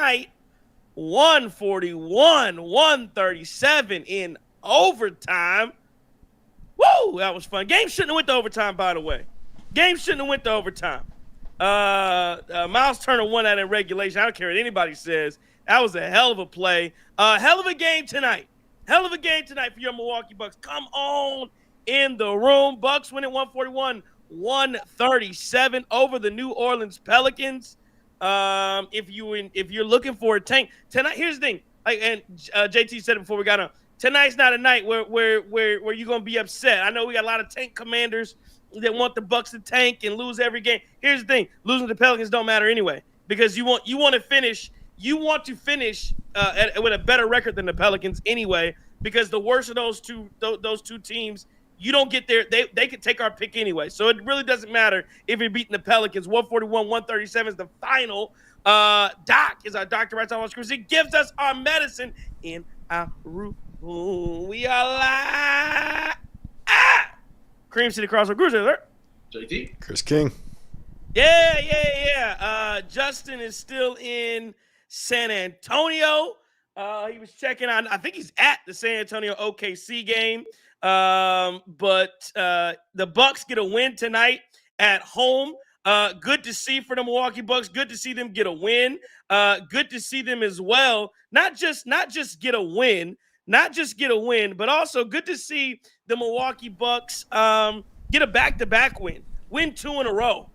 tonight, 141-137 in overtime. Woo, that was fun. Game shouldn't have went to overtime, by the way. Game shouldn't have went to overtime. Miles Turner won that in regulation. I don't care what anybody says. That was a hell of a play. Hell of a game tonight. Hell of a game tonight for your Milwaukee Bucks. Come on in the room. Bucks winning 141-137 over the New Orleans Pelicans. If you're looking for a tank tonight, here's the thing. And JT said it before we got on. Tonight's not a night where you're gonna be upset. I know we got a lot of tank commanders that want the Bucks to tank and lose every game. Here's the thing: losing to the Pelicans don't matter anyway, because you want to finish with a better record than the Pelicans anyway. Because the worst of those two teams, you don't get there. They can take our pick anyway, so it really doesn't matter if you're beating the Pelicans. 141-137 is the final. Doc is our doctor right on screen. He gives us our medicine in our room. We are live. Cream City Crossroad Cruiser alert. JT. Chris King. Yeah. Justin is still in San Antonio. He was checking on. I think he's at the San Antonio OKC game. But the Bucks get a win tonight at home. Good to see for the Milwaukee Bucks. Good to see them get a win. Good to see them as well. Not just get a win. But also good to see the Milwaukee Bucks get a back-to-back win 2 in a row,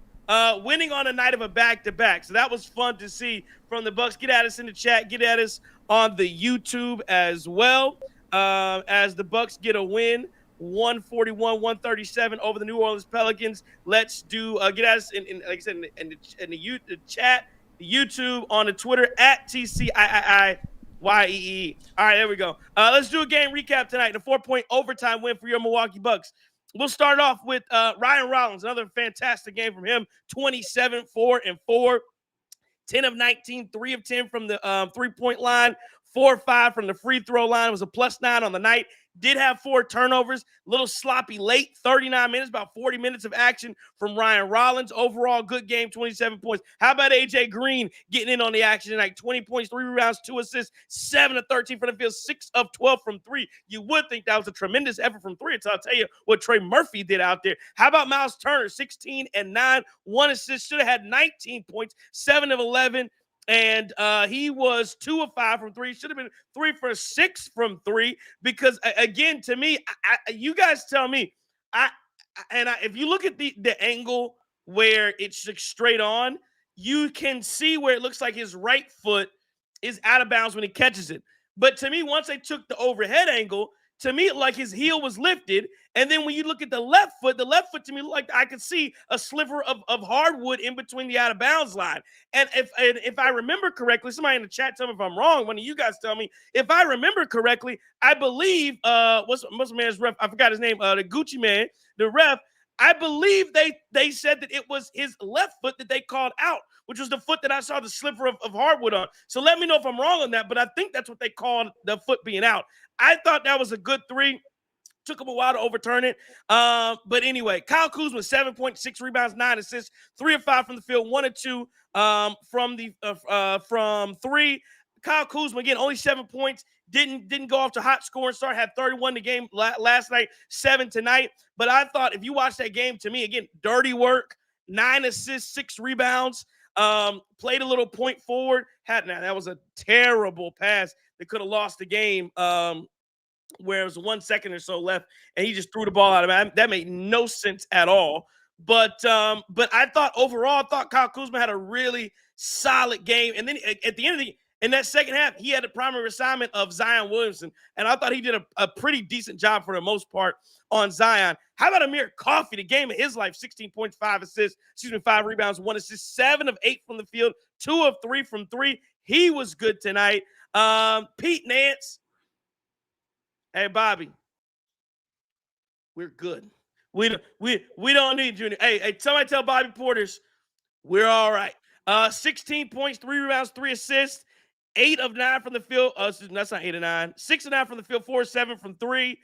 winning on a night of a back-to-back. So that was fun to see from the Bucks. Get at us in the chat. Get at us on the YouTube as well, as the Bucks get a win, 141-137 over the New Orleans Pelicans. Let's do get at us in like I said in the chat, the YouTube, on the Twitter at TCIII. YEE. All right, there we go. Let's do a game recap tonight. A 4-point overtime win for your Milwaukee Bucks. We'll start off with Ryan Rollins. Another fantastic game from him. 27, 4 and 4. 10 of 19, 3 of 10 from the 3-point line. 4 of 5 from the free throw line. It was a +9 on the night. Did have 4 turnovers. A little sloppy late. 39 minutes, about 40 minutes of action from Ryan Rollins. Overall, good game, 27 points. How about A.J. Green getting in on the action tonight? 20 points, 3 rebounds, 2 assists, 7 of 13 from the field, 6 of 12 from 3. You would think that was a tremendous effort from 3 until I'll tell you what Trey Murphy did out there. How about Miles Turner? 16 and 9, 1 assist. Should have had 19 points, 7 of 11. And he was 2 of 5 from 3. Should have been 3 for 6 from 3. Because again, to me, you guys tell me. If you look at the angle where it's straight on, you can see where it looks like his right foot is out of bounds when he catches it. But to me, once they took the overhead angle, to me, like his heel was lifted. And then when you look at the left foot to me looked like I could see a sliver of hardwood in between the out of bounds line. And if I remember correctly, somebody in the chat tell me if I'm wrong. One of you guys tell me. If I remember correctly, I believe what's the man's ref? I forgot his name. The Gucci man, the ref. I believe they said that it was his left foot that they called out, which was the foot that I saw the sliver of hardwood on. So let me know if I'm wrong on that, but I think that's what they called the foot being out. I thought that was a good 3. Took him a while to overturn it. But anyway, Kyle Kuzma, 7.6 rebounds, 9 assists, 3 of 5 from the field, 1 of 2 from 3. Kyle Kuzma, again, only 7 points. Didn't go off to hot scoring start. Had 31 the game last night, 7 tonight. But I thought if you watch that game, to me, again, dirty work, 9 assists, 6 rebounds. Played a little point forward. That was a terrible pass that could have lost the game. Where it was 1 second or so left, and he just threw the ball out of it. That made no sense at all. But I thought overall, Kyle Kuzma had a really solid game. And then at the end of in that second half, he had the primary assignment of Zion Williamson, and I thought he did a pretty decent job for the most part on Zion. How about Amir Coffey, the game of his life, 16.5 assists, 5 rebounds, 1 assist, 7 of 8 from the field, 2 of 3 from 3. He was good tonight. Pete Nance. Hey, Bobby, we're good. We don't need Junior. Hey, somebody tell Bobby Porters we're all right. 16 points, 3 rebounds, 3 assists, 8 of 9 from the field. That's not 8 of 9. 6 of 9 from the field, 4 of 7 from 3.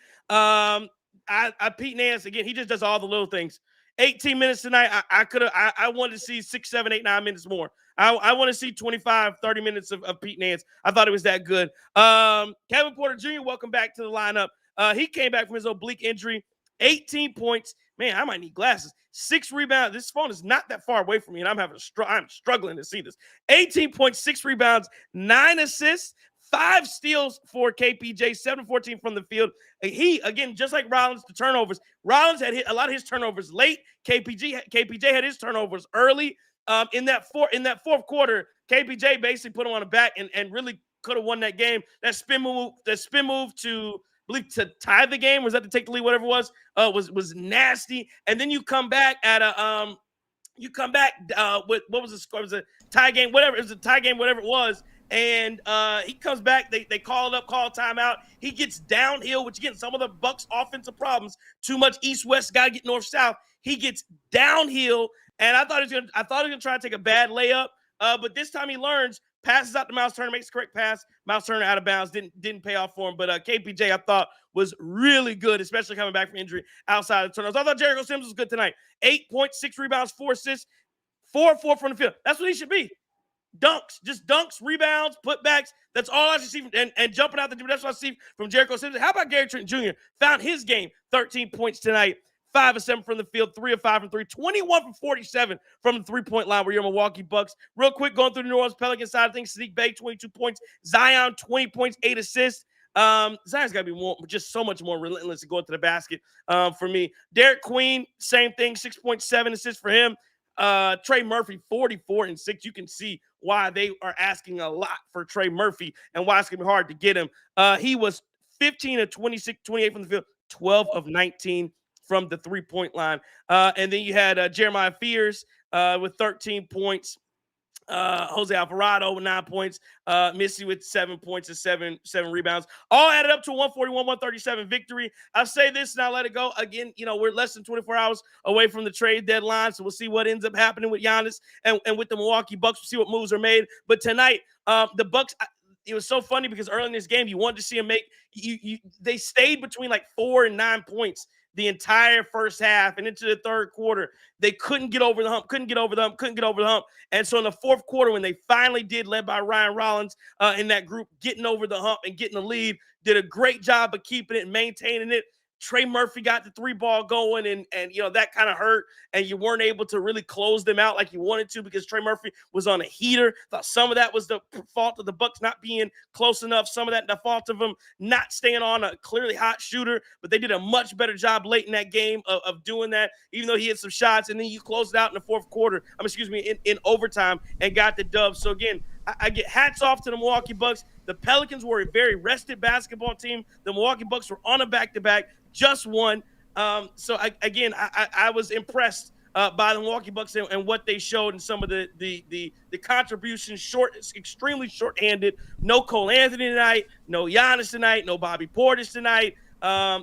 Pete Nance, again, he just does all the little things. 18 minutes tonight. I wanted to see 6, 7, 8, 9 minutes more. I want to see 25, 30 minutes of Pete Nance. I thought it was that good. Kevin Porter Jr., welcome back to the lineup. He came back from his oblique injury, 18 points. Man, I might need glasses. 6 rebounds. This phone is not that far away from me, and I'm struggling to see this. 18.6 rebounds, 9 assists, 5 steals for KPJ, 7-14 from the field. He, again, just like Rollins, the turnovers. Rollins had hit a lot of his turnovers late. KPJ had his turnovers early. In that fourth quarter, KPJ basically put him on the back and really could have won that game. That spin move to, I believe, to tie the game, was that to take the lead, whatever it was nasty. And then you come back at a with, what was the score? It was a tie game, whatever. It was a tie game, whatever it was. And he comes back. They call timeout. He gets downhill, which again, some of the Bucks offensive problems. Too much east-west, got to get north-south. He gets downhill, and I thought he was gonna try to take a bad layup. But this time he learns, passes out to Miles Turner, makes the correct pass. Miles Turner out of bounds, didn't pay off for him. But KPJ, I thought, was really good, especially coming back from injury outside of the turnovers. I thought Jericho Sims was good tonight. 8.6 rebounds, 4 assists, 4-4 from the field. That's what he should be. Dunks, rebounds, putbacks. That's all I should see. And jumping out the gym. That's what I see from Jericho Sims. How about Gary Trent Jr.? Found his game. 13 points tonight. 5 of 7 from the field, 3 of 5 from 3, 21 from 47 from the three-point line where you're Milwaukee Bucks. Real quick, going through the New Orleans Pelicans side of things, Sadiq Bey, 22 points. Zion, 20 points, 8 assists. Zion's got to be just so much more relentless going to the basket for me. Derek Queen, same thing, 6.7 assists for him. Trey Murphy, 44 and 6. You can see why they are asking a lot for Trey Murphy and why it's going to be hard to get him. He was 15 of 26, 28 from the field, 12 of 19 from the three-point line. And then you had Jeremiah Fears with 13 points. Jose Alvarado with 9 points. Missy with 7 points and seven rebounds. All added up to a 141-137 victory. I'll say this and I'll let it go. Again, we're less than 24 hours away from the trade deadline, so we'll see what ends up happening with Giannis and with the Milwaukee Bucks. We'll see what moves are made. But tonight, the Bucks, it was so funny because early in this game, you wanted to see them make they stayed between like 4 and 9 points the entire first half and into the third quarter. They couldn't get over the hump. And so in the fourth quarter, when they finally did, led by Ryan Rollins in that group, getting over the hump and getting the lead, did a great job of keeping it and maintaining it. Trey Murphy got the 3-ball going, and that kind of hurt, and you weren't able to really close them out like you wanted to because Trey Murphy was on a heater. Thought some of that was the fault of the Bucks not being close enough. Some of that the fault of them not staying on a clearly hot shooter, but they did a much better job late in that game of doing that, even though he had some shots, and then you closed it out in the fourth quarter. In overtime and got the dub. So again, I get hats off to the Milwaukee Bucks. The Pelicans were a very rested basketball team. The Milwaukee Bucks were on a back-to-back, just won. So I was impressed by the Milwaukee Bucks and what they showed in some of the contributions. Extremely short-handed. No Cole Anthony tonight. No Giannis tonight. No Bobby Portis tonight.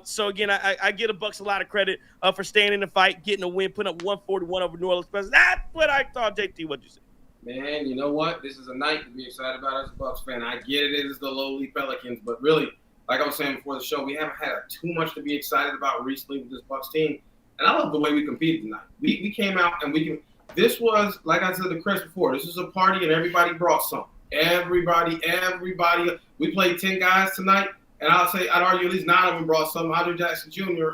So again, I give the Bucks a lot of credit for staying in the fight, getting a win, putting up 141 over New Orleans Pelicans. That's what I thought. JT, what'd you say? Man, you know what? This is a night to be excited about as a Bucks fan. I get it is the lowly Pelicans, but really, like I was saying before the show, we haven't had too much to be excited about recently with this Bucks team. And I love the way we competed tonight. We came out and this was, like I said to Chris before, this is a party and everybody brought something. Everybody. We played 10 guys tonight, and I'd argue at least 9 of them brought something. Andre Jackson Jr.,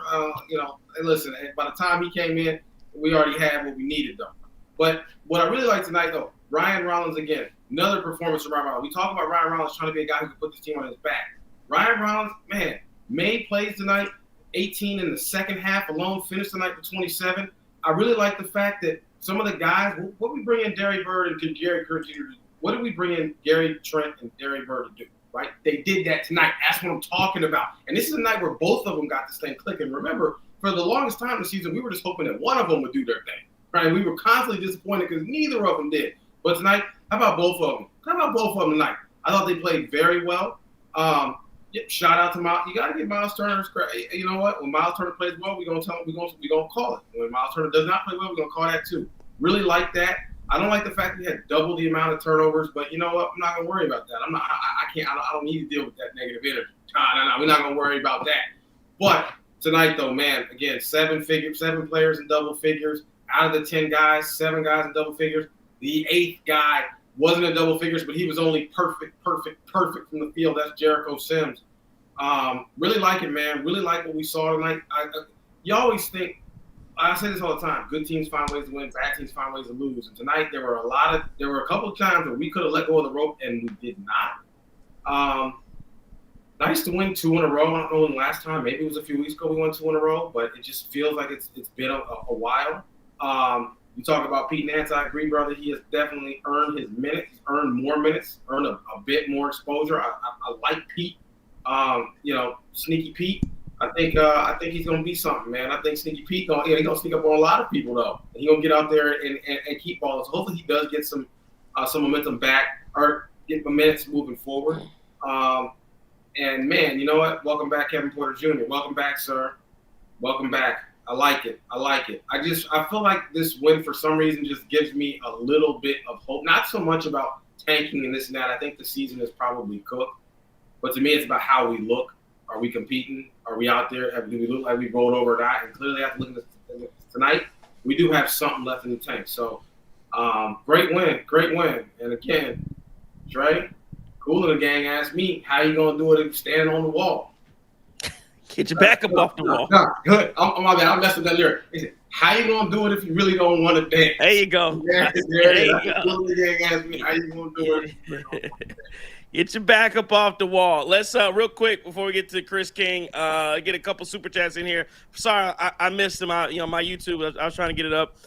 listen, by the time he came in, we already had what we needed, though. But what I really like tonight, though, Ryan Rollins, again, another performance from Ryan Rollins. We talk about Ryan Rollins trying to be a guy who can put this team on his back. Ryan Rollins, man, made plays tonight, 18 in the second half alone, finished tonight with 27. I really like the fact that some of the guys, what we bring in Derry Bird and Gary Trent Jr. to do? What did we bring in Gary Trent and Derry Bird to do, right? They did that tonight. That's what I'm talking about. And this is a night where both of them got this thing clicking. Remember, for the longest time this season, we were just hoping that one of them would do their thing, right? We were constantly disappointed because neither of them did. But tonight, how about both of them? How about both of them tonight? I thought they played very well. Shout out to Miles. You got to give Miles Turner's credit. You know what? When Miles Turner plays well, we're gonna tell him we're gonna call it. When Miles Turner does not play well, we're gonna call that too. Really like that. I don't like the fact that we had double the amount of turnovers, but you know what? I'm not gonna worry about that. I don't need to deal with that negative energy. No, we're not gonna worry about that. But tonight, though, man, again, 7 players in double figures. Out of the 10 guys, 7 guys in double figures. The 8th guy wasn't in double figures, but he was only perfect from the field. That's Jericho Sims. Really like it, man. Really like what we saw tonight. You always think, I say this all the time, good teams find ways to win, bad teams find ways to lose. And tonight there were a couple of times where we could have let go of the rope and we did not. Nice to win 2 in a row. I don't know when last time, maybe it was a few weeks ago we won 2 in a row, but it just feels like it's been a while. You talk about Pete Nance, I agree, brother. He has definitely earned his minutes. He's earned more minutes, earned a bit more exposure. I like Pete. Sneaky Pete. I think he's gonna be something, man. I think Sneaky Pete he's gonna sneak up on a lot of people though. And he's gonna get out there and keep balling. So hopefully he does get some momentum back or get the minutes moving forward. And man, you know what? Welcome back, Kevin Porter Jr. Welcome back, sir. Welcome back. I like it. I feel like this win for some reason just gives me a little bit of hope. Not so much about tanking and this and that. I think the season is probably cooked. But to me, it's about how we look. Are we competing? Are we out there? Do we look like we rolled over or not? And clearly, after looking at this tonight, we do have something left in the tank. So, great win. And again, Dre, Cool in the Gang asked me, how you going to do it if standing on the wall? Get your back up off the wall. No, good. My bad. I messed with that lyric. He said, how you going to do it if you really don't want to dance? There you go. There you go. Cool in the Gang asked me, how you going to do it? Get your back up off the wall. Let's real quick before we get to Chris King, get a couple super chats in here. Sorry, I missed them. My YouTube. I was trying to get it up.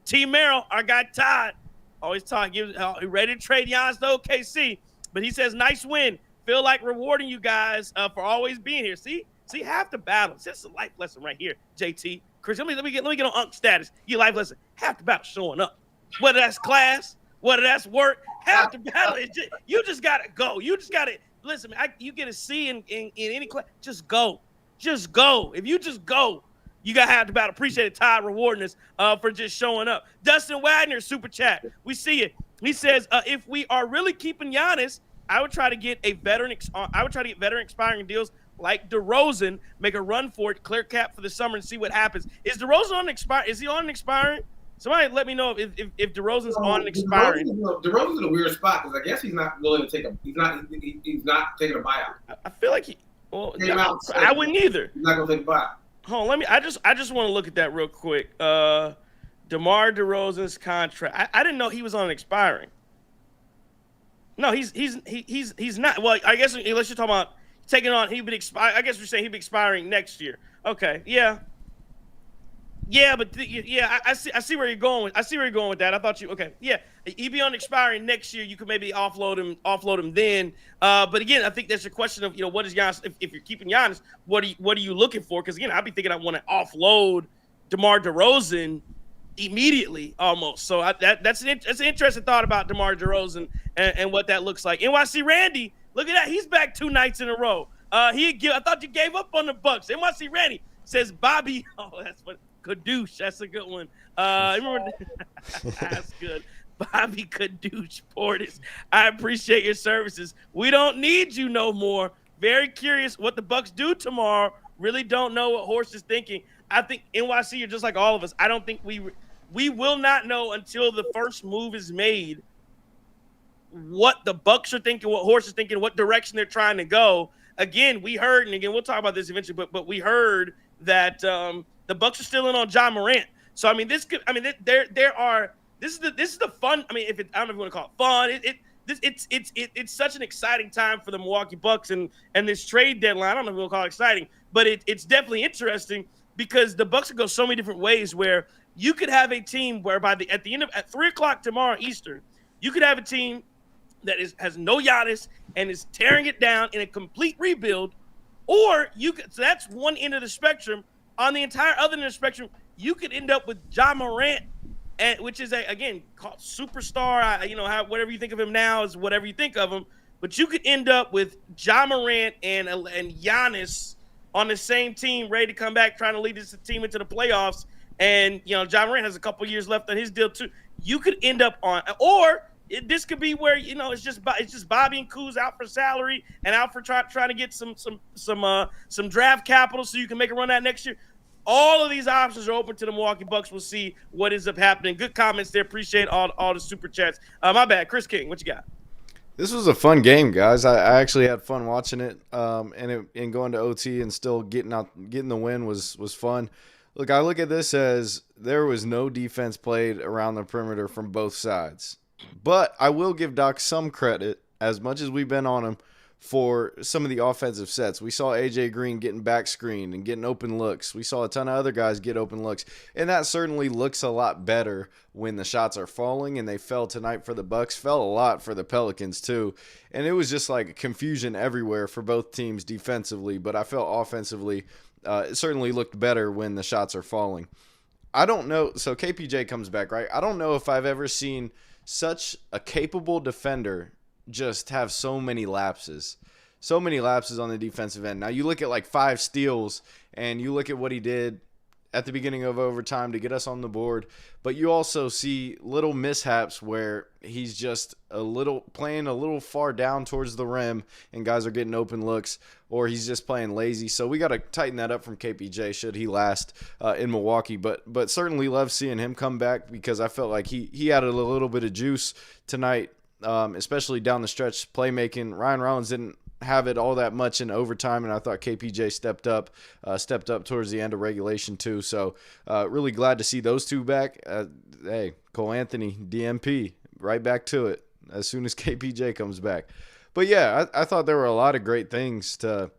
T Merrill, our guy Todd, always talking. Ready to trade Giannis to OKC, but he says nice win. Feel like rewarding you guys for always being here. See half the battle. This is a life lesson right here, JT. Chris, let me get on Unc status. Your life lesson. Half the battle showing up. Whether that's class, whether that's work, half the battle is you just gotta go. You just gotta listen, man. You get a C in any class. Just go. If you just go, you gotta have the battle. Appreciate it, Todd, rewarding us for just showing up. Dustin Wagner, super chat. We see it. He says, if we are really keeping Giannis, I would try to get veteran expiring deals like DeRozan, make a run for it, clear cap for the summer, and see what happens. Is DeRozan on expiring? Is he on an expiring? Somebody let me know if DeRozan's on an expiring. DeRozan's in a weird spot because I guess he's not willing to take he's not taking a buyout. I feel like I wouldn't either. He's not gonna take a buyout. Hold on, I just want to look at that real quick. DeMar DeRozan's contract. I didn't know he was on an expiring. No, he's not. Well, I guess unless you're talking about taking on, he'd be I guess you're saying he'd be expiring next year. Okay, yeah, but I see where you're going. I see where you're going with that. I thought he'd be on expiring next year. You could maybe offload him then. But again, I think that's a question of what is Giannis? If you're keeping Giannis, what are you looking for? Because again, I'd be thinking I want to offload DeMar DeRozan immediately almost. So that's an interesting thought about DeMar DeRozan and what that looks like. NYC Randy, look at that. He's back 2 nights in a row. I thought you gave up on the Bucks. NYC Randy says Bobby. Oh, that's what Kadoosh. That's a good one. Remember that's good. Bobby Kadoosh Portis. I appreciate your services. We don't need you no more. Very curious what the Bucks do tomorrow. Really don't know what Horst is thinking. I think NYC are just like all of us. I don't think we will not know until the first move is made what the Bucks are thinking, what Horst is thinking, what direction they're trying to go. Again, we heard, and again, we'll talk about this eventually, but we heard that the Bucks are still in on John Morant. So this is the fun. I don't know if you want to call it fun. It's such an exciting time for the Milwaukee Bucks and this trade deadline. I don't know if we'll call it exciting, but it's definitely interesting because the Bucks could go so many different ways where you could have a team where at 3:00 tomorrow Eastern, you could have a team that has no Giannis and is tearing it down in a complete rebuild, or so that's one end of the spectrum. On the entire other end of the spectrum, you could end up with John Morant, which is again called superstar. Whatever you think of him now is whatever you think of him, but you could end up with John Morant and Giannis on the same team, ready to come back, trying to lead this team into the playoffs. And John Morant has a couple years left on his deal too. You could end up on, or this could be where it's just Bobby and Kuz out for salary and out for trying to get some draft capital so you can make a run at next year. all of these options are open to the Milwaukee Bucks. We'll see what ends up happening. Good comments there. Appreciate all the super chats. My bad. Chris King, what you got? This was a fun game, guys. I actually had fun watching it, and going to OT and still getting the win was fun. Look, I look at this as there was no defense played around the perimeter from both sides. But I will give Doc some credit, as much as we've been on him, for some of the offensive sets. We saw A.J. Green getting back screened and getting open looks. We saw a ton of other guys get open looks. And that certainly looks a lot better when the shots are falling, and they fell tonight for the Bucks. Fell a lot for the Pelicans too. And it was just like confusion everywhere for both teams defensively. But I felt offensively, it certainly looked better when the shots are falling. I don't know. So KPJ comes back, right? I don't know if I've ever seen such a capable defender just have so many lapses on the defensive end. Now you look at like 5 steals and you look at what he did at the beginning of overtime to get us on the board, but you also see little mishaps where he's just playing a little far down towards the rim and guys are getting open looks, or he's just playing lazy. So we got to tighten that up from KPJ should he last in Milwaukee, but certainly love seeing him come back, because I felt like he added a little bit of juice tonight. Especially down the stretch playmaking. Ryan Rollins didn't have it all that much in overtime, and I thought KPJ stepped up towards the end of regulation too. So really glad to see those two back. Hey, Cole Anthony, DMP, right back to it as soon as KPJ comes back. But yeah, I thought there were a lot of great things to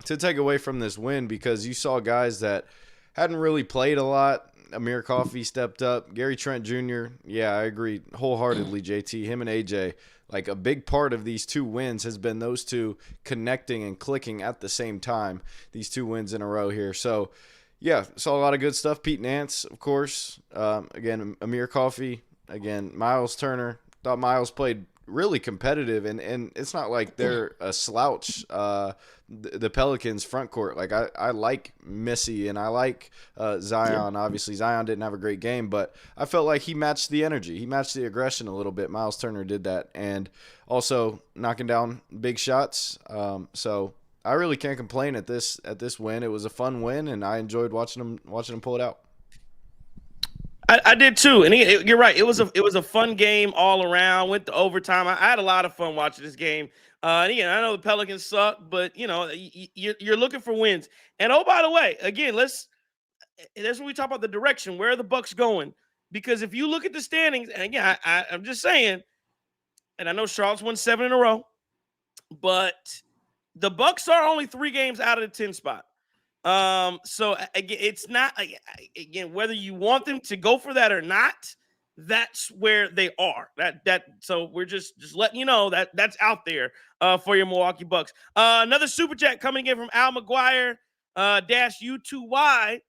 take away from this win, because you saw guys that hadn't really played a lot. Amir Coffey stepped up. Gary Trent Jr., yeah, I agree wholeheartedly, JT. Him and AJ, like a big part of these 2 wins has been those two connecting and clicking at the same time, these 2 wins in a row here. So, yeah, saw a lot of good stuff. Pete Nance, of course. Again, Amir Coffey. Again, Miles Turner. Thought Miles played really competitive, and it's not like they're a slouch, the Pelicans front court. Like I like Missy and I like Zion. Obviously Zion didn't have a great game, but I felt like he matched the energy, he matched the aggression a little bit. Miles Turner did that, and also knocking down big shots. So I really can't complain at this win. It was a fun win, and I enjoyed watching him pull it out. I did too, and you're right. It was a fun game all around. Went to overtime. I had a lot of fun watching this game. And again, I know the Pelicans suck, but you're looking for wins. And oh, by the way, again, that's when we talk about the direction. Where are the Bucks going? Because if you look at the standings, and again, I'm just saying, and I know Charlotte's won 7 in a row, but the Bucks are only 3 games out of the 10 spot. So again, it's not, again, whether you want them to go for that or not, that's where they are. So we're just letting you know that that's out there for your Milwaukee Bucks. Another super chat coming in from Al McGuire -U2Y.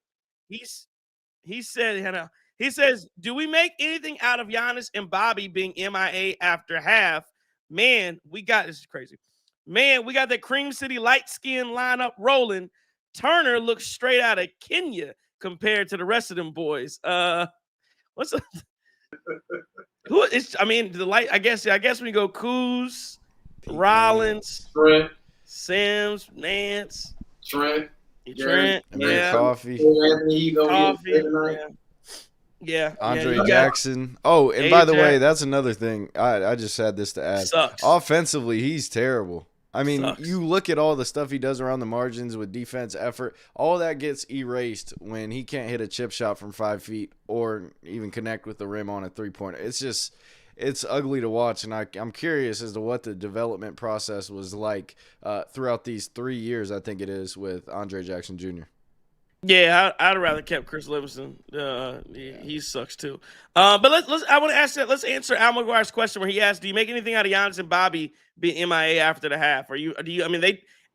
He says, do we make anything out of Giannis and Bobby being MIA after half? Man, this is crazy. Man, we got that Cream City light skin lineup rolling. Turner looks straight out of Kenya compared to the rest of them boys. What's up? Who is? I mean, the light. I guess we go Kuz, Rollins, Trent, Sims, Nance, Trent, yeah, Coffee, yeah, Andre Jackson. Oh, and by the way, that's another thing. I just had this to add. Sucks. Offensively, he's terrible. I mean, Sucks. You look at all the stuff he does around the margins with defense, effort, all that gets erased when he can't hit a chip shot from 5 feet or even connect with the rim on a three-pointer. It's ugly to watch, and I'm curious as to what the development process was like throughout these 3 years, I think it is, with Andre Jackson Jr. Yeah, I'd rather kept Chris Livingston. He sucks too. But let's. I want to ask that. Let's answer Al McGuire's question where he asked, "Do you make anything out of Giannis and Bobby being MIA after the half? Do you? I mean,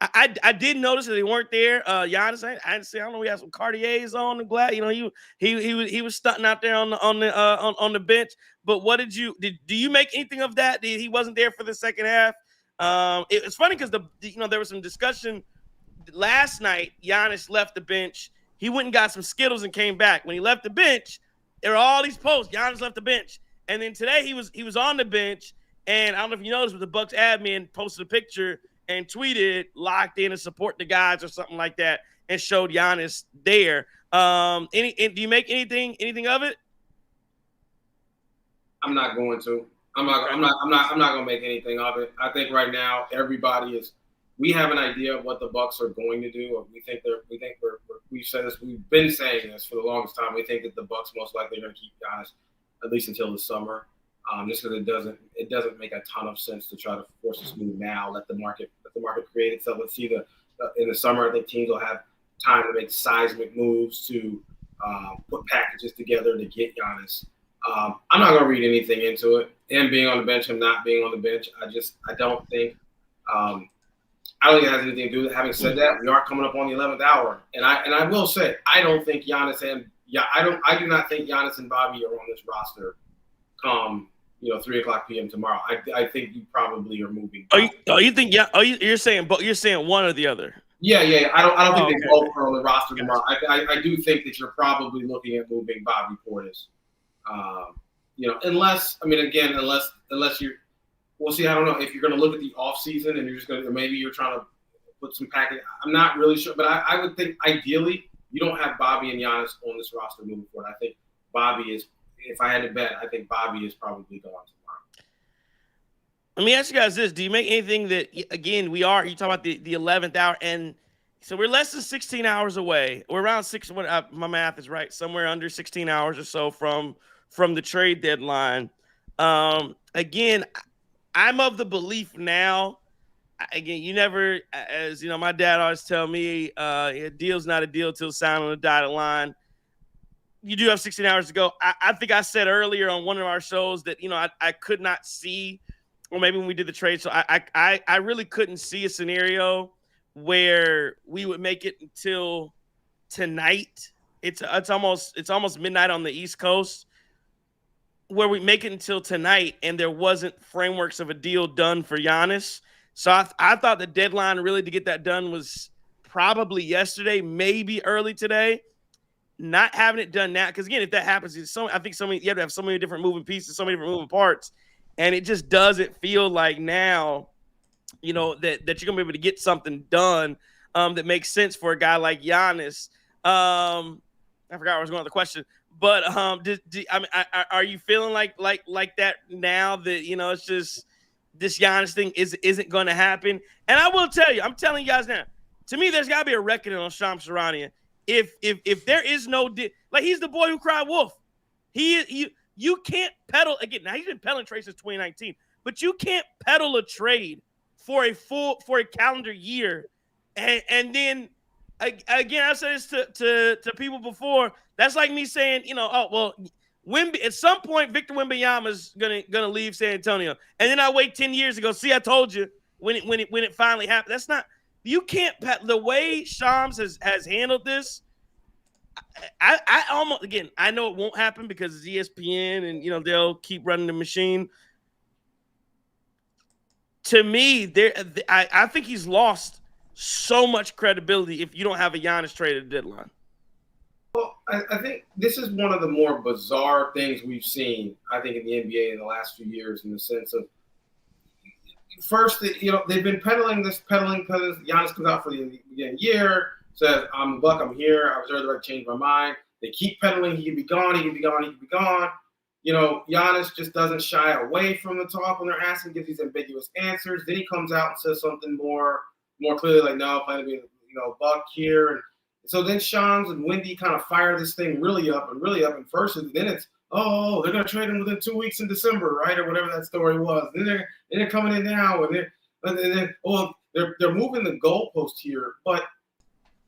I did notice that they weren't there. Giannis, I didn't see. I don't know. He had some Cartiers on. I'm glad. He was stunting out there on the bench. But what do you make anything of that? He wasn't there for the second half. It's funny because there was some discussion last night. Giannis left the bench. He went and got some Skittles and came back. When he left the bench, there were all these posts. Giannis left the bench, and then today he was on the bench. And I don't know if you noticed, but the Bucks admin posted a picture and tweeted "locked in and support the guys" or something like that, and showed Giannis there. Do you make anything of it? I'm not going to. I'm not going to make anything of it. I think right now we have an idea of what the Bucks are going to do. We've said this. We've been saying this for the longest time. We think that the Bucks most likely are going to keep Giannis at least until the summer. Just because it doesn't make a ton of sense to try to force this move now. Let the market create itself. Let's see in the summer. I think teams will have time to make seismic moves to put packages together to get Giannis. I'm not going to read anything into it. Him being on the bench, him not being on the bench. I don't think it has anything to do with it. Having said that, we are coming up on the 11th hour, and I will say I do not think Giannis and Bobby are on this roster come 3:00 p.m. tomorrow. I think you probably are moving. You're saying one or the other? Yeah. I don't think they both are on the roster tomorrow. I do think that you're probably looking at moving Bobby Portis. Unless you're, we'll see. I don't know if you're going to look at the off season and you're just going to, maybe you're trying to put some package. I'm not really sure, but I would think ideally you don't have Bobby and Giannis on this roster moving forward. I think Bobby is, if I had to bet, I think Bobby is probably gone tomorrow. Let me ask you guys this. Do you make anything that, again, you talk about the 11th hour, and so we're less than 16 hours away. We're around my math is right, somewhere under 16 hours or so from the trade deadline. Again, I'm of the belief now, again, you never, as you know, my dad always tell me, a deal's not a deal till signed on the dotted line. You do have 16 hours to go. I think I said earlier on one of our shows that, I could not see, or maybe when we did the trade, so I really couldn't see a scenario where we would make it until tonight. It's almost midnight on the East Coast, where we make it until tonight and there wasn't frameworks of a deal done for Giannis. So I thought the deadline really to get that done was probably yesterday, maybe early today. Not having it done now, because again, if that happens, I think you have to have so many different moving pieces, so many different moving parts, and it just doesn't feel like now, that you're gonna be able to get something done that makes sense for a guy like Giannis. I forgot where I was going with the question, but are you feeling like that now that it's just this Giannis thing isn't going to happen? And I will tell you, I'm telling you guys now, to me, there's got to be a reckoning on Shams Charania. If there is no like, he's the boy who cried wolf. You can't peddle again. Now, he's been peddling trades since 2019, but you can't peddle a trade for a calendar year, and then again, I said this to people before. That's like me saying, at some point Victor Wembanyama's gonna leave San Antonio, and then I wait 10 years to go. See, I told you when it finally happened. That's not. You can't the way Shams has handled this. I almost, again, I know it won't happen because it's ESPN and they'll keep running the machine. To me, I think he's lost so much credibility if you don't have a Giannis trade at the deadline. Well, I think this is one of the more bizarre things we've seen, I think, in the NBA in the last few years, in the sense of, first, they've been peddling. Giannis comes out for the year, says, I'm a Buck, I'm here, I reserve the right to change my mind. They keep peddling, he can be gone. Giannis just doesn't shy away from the talk when they're asking, gives these ambiguous answers. Then he comes out and says something more clearly, like, no, I plan to be, Buck here. And so then Shams and Wendy kind of fire this thing really up. And first, and then it's, oh, they're going to trade him within 2 weeks in December, right? Or whatever that story was. Then they're coming in now, and they're moving the goalpost here. But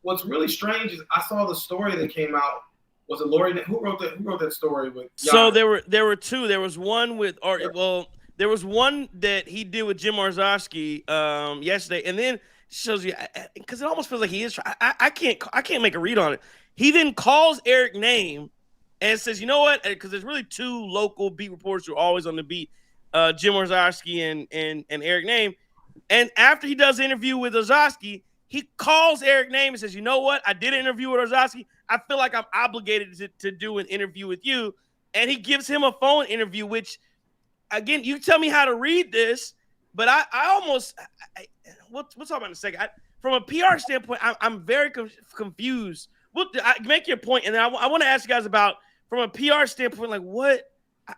what's really strange is I saw the story that came out. Was it Lori? Who wrote that story with Giannis? So there were two. There was one there was one that he did with Jim Orzowski yesterday, and then shows you, because it almost feels like he is. I can't make a read on it. He then calls Eric Name and says, you know what? Because there's really two local beat reporters who are always on the beat, Jim Orzowski and Eric Name. And after he does the interview with Orzowski, he calls Eric Name and says, you know what? I did an interview with Orzowski. I feel like I'm obligated to do an interview with you. And he gives him a phone interview, which, again, you tell me how to read this, but we'll talk about it in a second. From a PR standpoint, I'm very confused. make your point, and then I want to ask you guys about from a PR standpoint, like what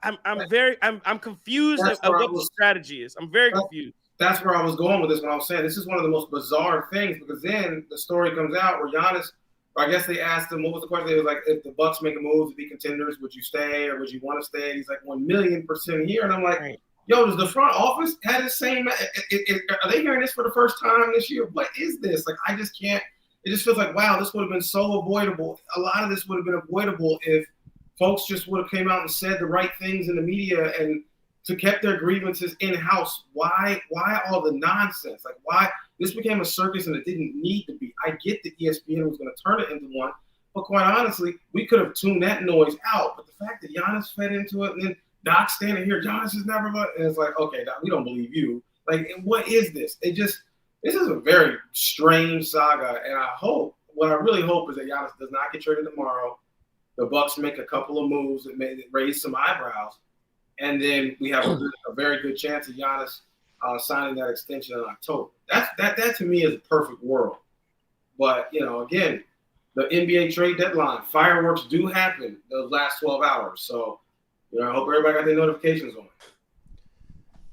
I'm confused at what the strategy is. I'm very confused. That's where I was going with this when I was saying this is one of the most bizarre things, because then the story comes out where Giannis, I guess they asked him, what was the question? It was like, if the Bucks make a move to be contenders, would you stay or would you want to stay? And he's like, 1,000,000% here. And I'm like, yo, does the front office have the same? Are they hearing this for the first time this year? What is this? Like, I just can't. It just feels like, wow, this would have been so avoidable. A lot of this would have been avoidable if folks just would have came out and said the right things in the media and to kept their grievances in-house. Why all the nonsense? Like, why? This became a circus and it didn't need to be. I get that ESPN was going to turn it into one, but quite honestly, we could have tuned that noise out. But the fact that Giannis fed into it and then Doc standing here, Giannis is never, and it's like, okay, Doc, we don't believe you. Like, what is this? This is a very strange saga, and what I really hope is that Giannis does not get traded tomorrow. The Bucks make a couple of moves that may raise some eyebrows, and then we have a very good chance of Giannis signing that extension in October. That to me is a perfect world. But, again, the NBA trade deadline, fireworks do happen those last 12 hours. So, I hope everybody got their notifications on.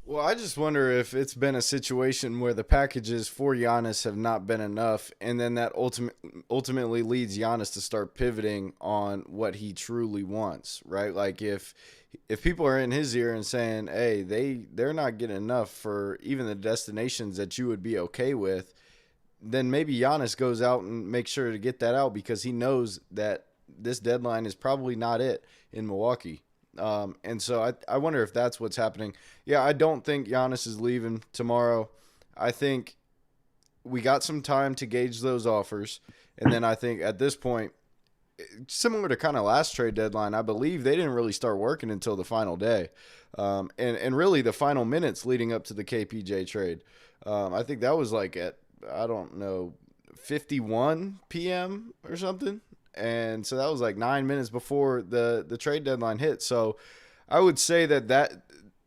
Well, I just wonder if it's been a situation where the packages for Giannis have not been enough, and then that ultimately leads Giannis to start pivoting on what he truly wants, right? Like if people are in his ear and saying, hey, they're not getting enough for even the destinations that you would be okay with, then maybe Giannis goes out and makes sure to get that out because he knows that this deadline is probably not it in Milwaukee. And so I wonder if that's what's happening. Yeah, I don't think Giannis is leaving tomorrow. I think we got some time to gauge those offers. And then I think at this point, similar to kind of last trade deadline, I believe they didn't really start working until the final day. And really the final minutes leading up to the KPJ trade. I think that was like at, 51 p.m. or something. And so that was like 9 minutes before the trade deadline hit. So I would say that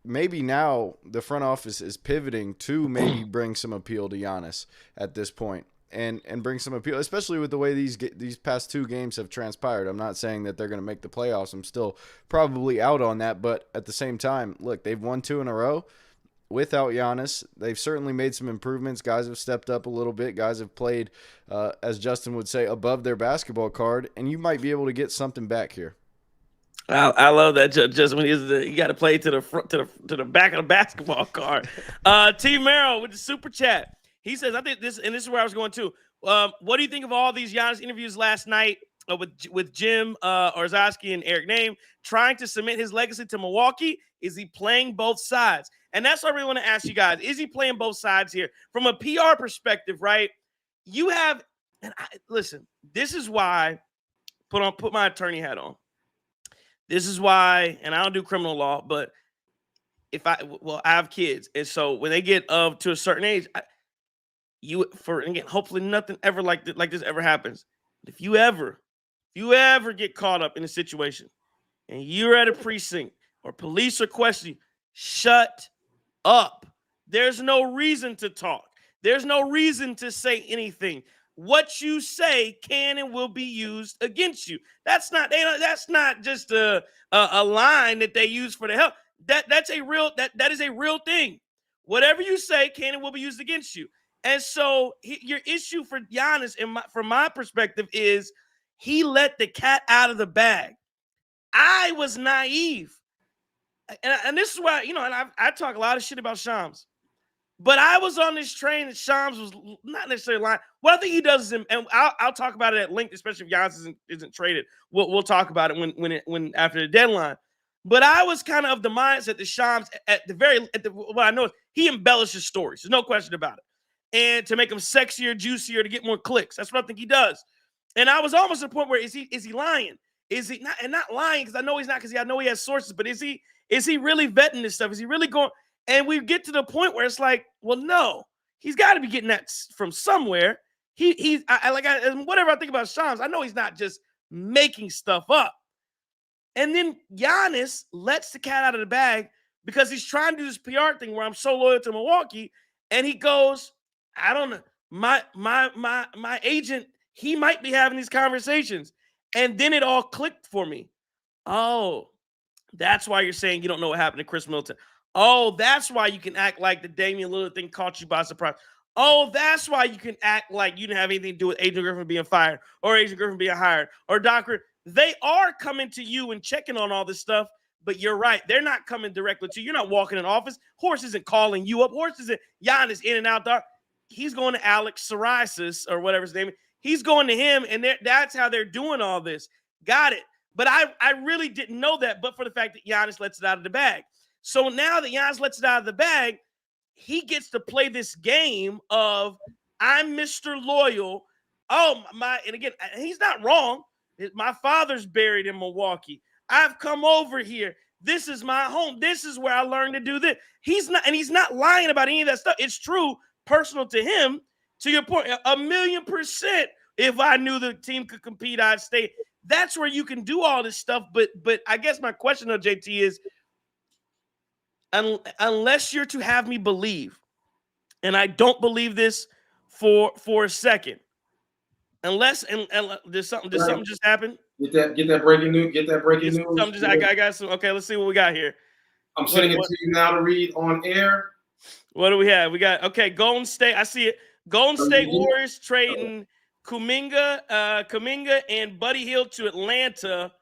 maybe now the front office is pivoting to maybe bring some appeal to Giannis at this point and bring some appeal, especially with the way these past two games have transpired. I'm not saying that they're going to make the playoffs. I'm still probably out on that. But at the same time, look, they've won 2 in a row. Without Giannis, they've certainly made some improvements. Guys have stepped up a little bit. Guys have played, as Justin would say, above their basketball card, and you might be able to get something back here. I love that, Justin. When you got to play to the front, to the back of the basketball card. T. Merrill with the super chat. He says, "I think this, and this is where I was going to. What do you think of all these Giannis interviews last night with Jim Orzowski and Eric Name trying to cement his legacy to Milwaukee? Is he playing both sides?" And that's what I really want to ask you guys. Is he playing both sides here? From a PR perspective, right? You have, listen, this is why, put my attorney hat on. This is why, and I don't do criminal law, but I have kids. And so when they get to a certain age, hopefully nothing ever like this ever happens. If you ever get caught up in a situation and you're at a precinct or police are questioning, shut up. There's no reason to talk. There's no reason to say anything. What you say can and will be used against you. That's not just a line that they use for the help. That is a real thing. Whatever you say can and will be used against you. And so your issue for Giannis, from my perspective, is he let the cat out of the bag. I was naive. And this is why, and I talk a lot of shit about Shams. But I was on this train that Shams was not necessarily lying. What I think he does is, and I'll talk about it at length, especially if Giannis isn't traded. We'll talk about it when after the deadline. But I was kind of the mindset that Shams, what I know is he embellishes stories. There's no question about it. And to make them sexier, juicier, to get more clicks. That's what I think he does. And I was almost at the point where is he lying? Is he not? And not lying because I know he's not, because I know he has sources. But is he really vetting this stuff? Is he really going? And we get to the point where it's like, well, no, he's got to be getting that from somewhere. Whatever I think about Shams, I know he's not just making stuff up. And then Giannis lets the cat out of the bag because he's trying to do this PR thing where I'm so loyal to Milwaukee, and he goes, I don't know, my agent, he might be having these conversations. And then it all clicked for me. Oh, that's why you're saying you don't know what happened to Chris Middleton. Oh, that's why you can act like the Damian Lillard thing caught you by surprise. Oh, that's why you can act like you didn't have anything to do with Adrian Griffin being fired or Adrian Griffin being hired or Docker. They are coming to you and checking on all this stuff, but you're right. They're not coming directly to you. You're not walking in office. Horse isn't calling you up. Horse isn't Giannis in and out. He's going to Alex Psoriasis or whatever his name is. He's going to him, and that's how they're doing all this. Got it. But I really didn't know that, but for the fact that Giannis lets it out of the bag. So now that Giannis lets it out of the bag, he gets to play this game of I'm Mr. Loyal. Oh, and again, he's not wrong. My father's buried in Milwaukee. I've come over here. This is my home. This is where I learned to do this. He's not lying about any of that stuff. It's true, personal to him. To your point, 1,000,000%. If I knew the team could compete, I'd stay. That's where you can do all this stuff. But I guess my question, though, JT, is unless you're to have me believe, and I don't believe this for a second, unless did something just happen? Get that breaking news. I got some. Okay, let's see what we got here. I'm sending it to you now to read on air. What do we have? We got Golden State. I see it. Golden State Warriors trading Kuminga and Buddy Hield to Atlanta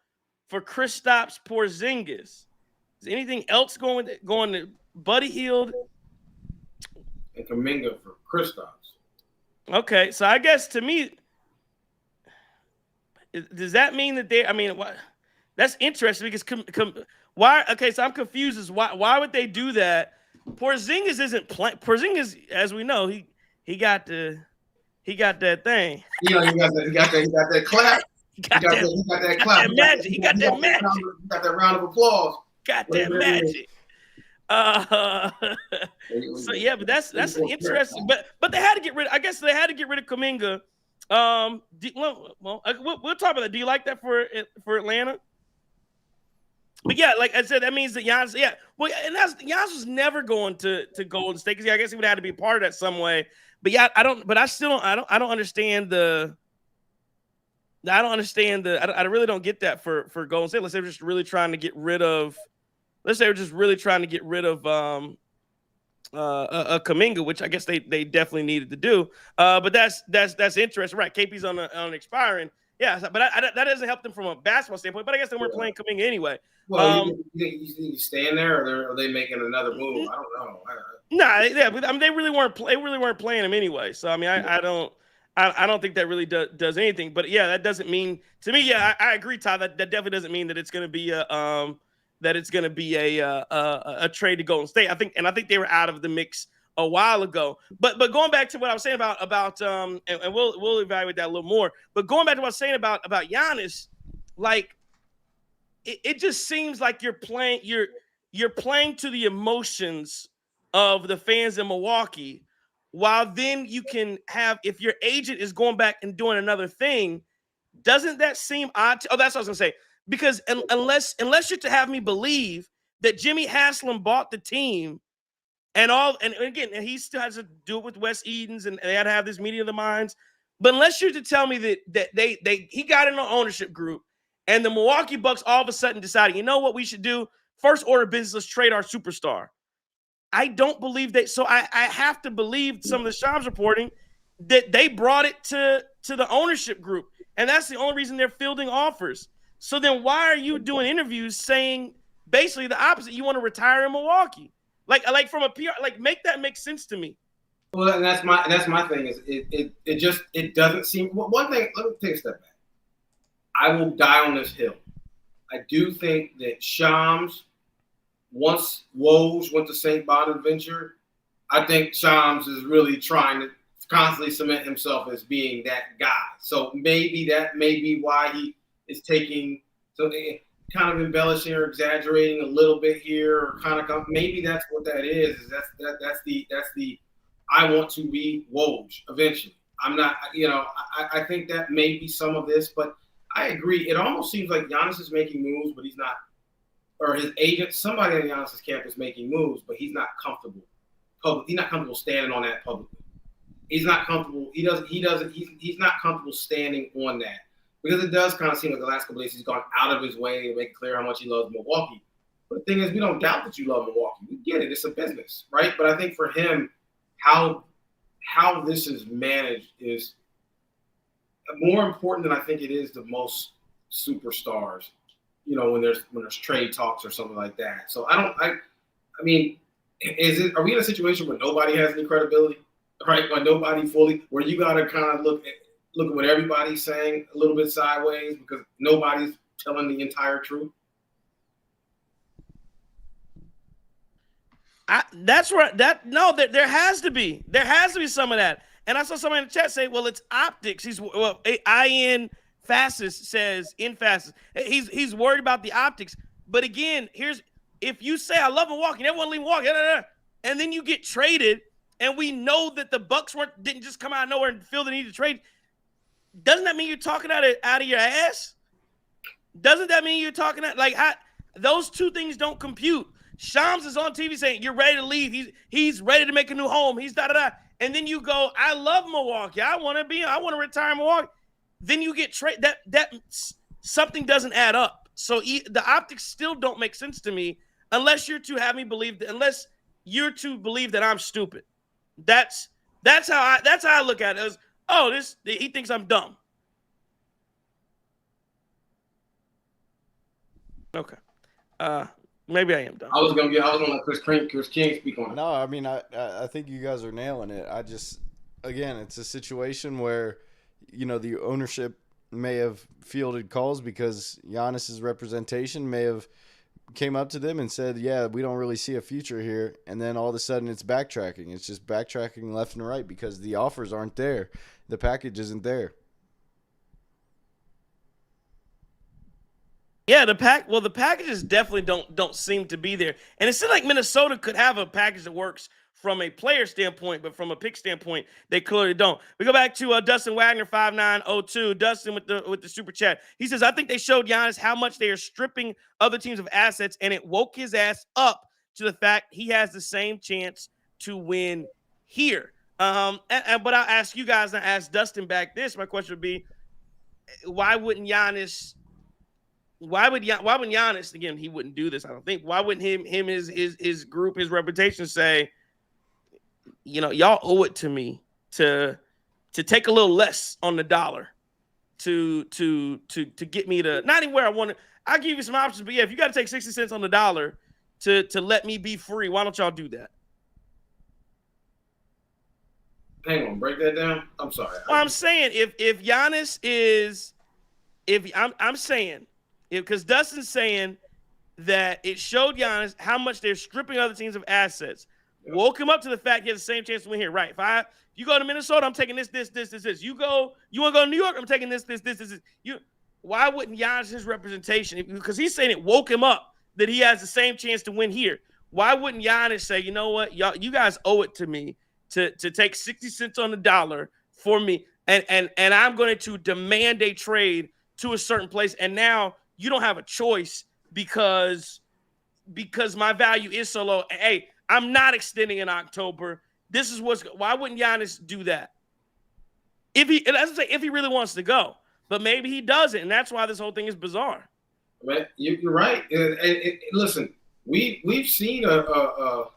for Kristaps Porzingis. Is anything else going to Buddy Hield and Kuminga for Kristaps? Okay, so I guess to me, does that mean that they? I mean, that's interesting because why? Okay, so I'm confused as why would they do that? Porzingis isn't playing. Porzingis, as we know, he got that thing. You know, he got that clap. He got that clap. He got that magic. He got that round of applause. Got that magic. So yeah, but that's an interesting. But they had to get rid. I guess they had to get rid of Kuminga. We'll talk about that. Do you like that for Atlanta? But yeah, like I said, that means that Giannis. Yeah, well, and Giannis was never going to Golden State because I guess he would have had to be a part of that some way. But yeah, I don't understand the. I really don't get that for Golden State. Let's say we're just really trying to get rid of. Let's say we're just really trying to get rid of Kuminga, which I guess they definitely needed to do. But that's interesting, right? KP's on expiring. Yeah, but that doesn't help them from a basketball standpoint. But I guess they weren't playing Kuminga anyway. Well, you think he's staying there, or are they making another move? I don't know. But I mean, they really weren't playing him anyway. So I mean, I don't think that really does anything. But yeah, that doesn't mean to me. Yeah, I agree, Todd. That definitely doesn't mean that it's going to be a trade to Golden State. I think they were out of the mix a while ago. But going back to what I was saying about and we'll evaluate that a little more. But going back to what I was saying about Giannis, like it just seems like you're playing to the emotions of the fans in Milwaukee, while then you can have, if your agent is going back and doing another thing, doesn't that seem odd? That's what I was gonna say. Because unless you're to have me believe that Jimmy Haslam bought the team and again, he still has to do it with Wes Edens and they had to have this meeting of the minds. But unless you're to tell me that he got in an ownership group and the Milwaukee Bucks all of a sudden decided, you know what we should do? First order of business, let's trade our superstar. I don't believe that. So I have to believe some of the Shams reporting that they brought it to the ownership group. And that's the only reason they're fielding offers. So then why are you doing interviews saying basically the opposite? You want to retire in Milwaukee? Like from a PR, like make that make sense to me. Well, and that's my thing is it doesn't seem. One thing, let me take a step back. I will die on this hill. I do think that Shams, once Woj went to St. Bonaventure, I think Shams is really trying to constantly cement himself as being that guy. So maybe that may be why he is taking kind of embellishing or exaggerating a little bit here, or kind of maybe that's what that is that's the I want to be Woj eventually. I'm not, I think that may be some of this, but I agree. It almost seems like Giannis is making moves, but he's not, or his agent, somebody on Giannis's camp is making moves, but he's not comfortable. He's not comfortable standing on that publicly. he's not comfortable. He's not comfortable standing on that because it does kind of seem like the last couple of days he's gone out of his way to make it clear how much he loves Milwaukee. But the thing is, we don't doubt that you love Milwaukee. We get it. It's a business, right? But I think for him, how this is managed is more important than I think it is to most superstars, when there's trade talks or something like that. So I mean, are we in a situation where nobody has any credibility, right? Where you got to kind of look at what everybody's saying a little bit sideways because nobody's telling the entire truth? There has to be some of that. And I saw somebody in the chat say, well, it's optics. Ian Fascist says in Fascist, he's worried about the optics. But again, if you say I love Milwaukee, everyone leave Milwaukee, and then you get traded, and we know that the Bucks didn't just come out of nowhere and feel the need to trade, doesn't that mean you're talking out of your ass? Doesn't that mean you're talking those two things don't compute? Shams is on TV saying you're ready to leave. He's ready to make a new home. He's da-da-da. And then you go, I love Milwaukee. I want to retire in Milwaukee. Then you get traded. That something doesn't add up. So the optics still don't make sense to me unless you're to have me believe that, unless you're to believe that I'm stupid. That's how I look at it. He thinks I'm dumb. Okay. Maybe I am dumb. I was gonna let Chris King speak on it. No, I mean I think you guys are nailing it. Again, it's a situation where the ownership may have fielded calls because Giannis's representation may have came up to them and said, yeah, we don't really see a future here. And then all of a sudden it's backtracking. It's just backtracking left and right because the offers aren't there. The package isn't there. Yeah, the packages definitely don't seem to be there. And it seems like Minnesota could have a package that works from a player standpoint, but from a pick standpoint, they clearly don't. We go back to Dustin Wagner 5902. Dustin with the super chat. He says, I think they showed Giannis how much they are stripping other teams of assets, and it woke his ass up to the fact he has the same chance to win here. But I'll ask you guys, and I ask Dustin back this. My question would be, why wouldn't Giannis? Why would Giannis, again, he wouldn't do this, I don't think. Why wouldn't his group, his reputation say, y'all owe it to me to take a little less on the dollar to get me to not even where I want to. I'll give you some options, but yeah, if you got to take 60 cents on the dollar to let me be free, why don't y'all do that? Hang on, break that down. I'm sorry. Well, I'm saying if Giannis is, I'm saying, because Dustin's saying that it showed Giannis how much they're stripping other teams of assets. Yep. Woke him up to the fact he has the same chance to win here. Right. If you go to Minnesota, I'm taking this. You want to go to New York, I'm taking this. Why wouldn't Giannis, his representation, because he's saying it woke him up that he has the same chance to win here. Why wouldn't Giannis say, you know what, you guys owe it to me to take 60 cents on the dollar for me, and I'm going to demand a trade to a certain place, and now you don't have a choice because my value is so low. Hey, I'm not extending in October. This is why wouldn't Giannis do that? If he really wants to go, but maybe he doesn't, and that's why this whole thing is bizarre. Man, you're right. Listen, we've seen a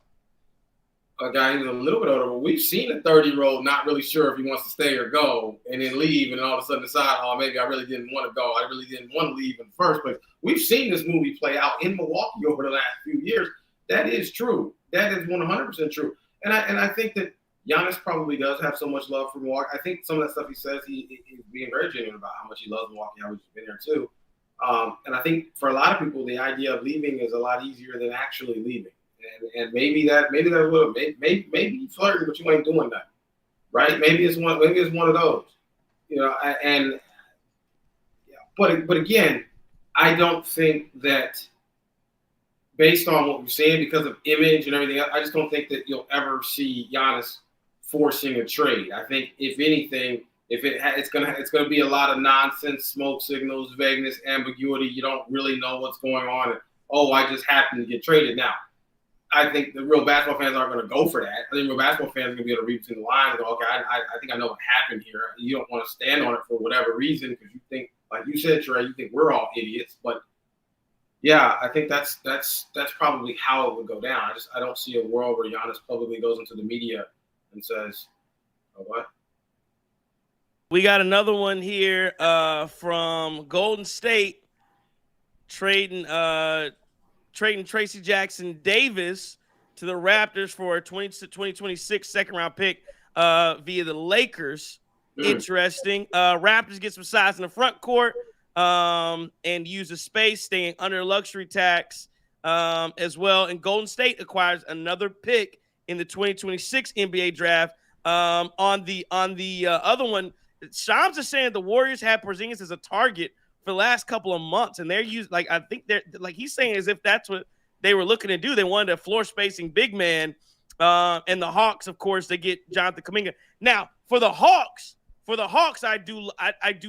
guy who's a little bit older, but we've seen a 30-year-old not really sure if he wants to stay or go, and then leave, and all of a sudden decide, oh, maybe I really didn't want to go. I really didn't want to leave in the first place. We've seen this movie play out in Milwaukee over the last few years. That is true. That is 100% true. And I think that Giannis probably does have so much love for Milwaukee. I think some of that stuff he says, he's being very genuine about how much he loves Milwaukee, how he's been there too. And I think for a lot of people, the idea of leaving is a lot easier than actually leaving. And maybe that's what maybe you flirting, but you ain't doing that, right? Maybe it's one of those, But again, I don't think that based on what we're seeing because of image and everything, I just don't think that you'll ever see Giannis forcing a trade. I think if anything, it's gonna be a lot of nonsense, smoke signals, vagueness, ambiguity. You don't really know what's going on. And, I just happened to get traded now. I think the real basketball fans aren't going to go for that. I think real basketball fans are going to be able to read between the lines and go, okay, I think I know what happened here. You don't want to stand on it for whatever reason because you think, like you said, Trey, you think we're all idiots. But yeah, I think that's probably how it would go down. I don't see a world where Giannis publicly goes into the media and says, oh, what? We got another one here from Golden State trading Tracy Jackson Davis to the Raptors for a 2026 second-round pick via the Lakers. Interesting. Raptors get some size in the front court and use the space, staying under luxury tax as well. And Golden State acquires another pick in the 2026 NBA draft. On the other one, Shams is saying the Warriors have Porzingis as a target for the last couple of months, and they're used I think they're like he's saying as if that's what they were looking to do. They wanted a floor spacing big man, and the Hawks, of course, they get Jonathan Kuminga. Now for the Hawks, I do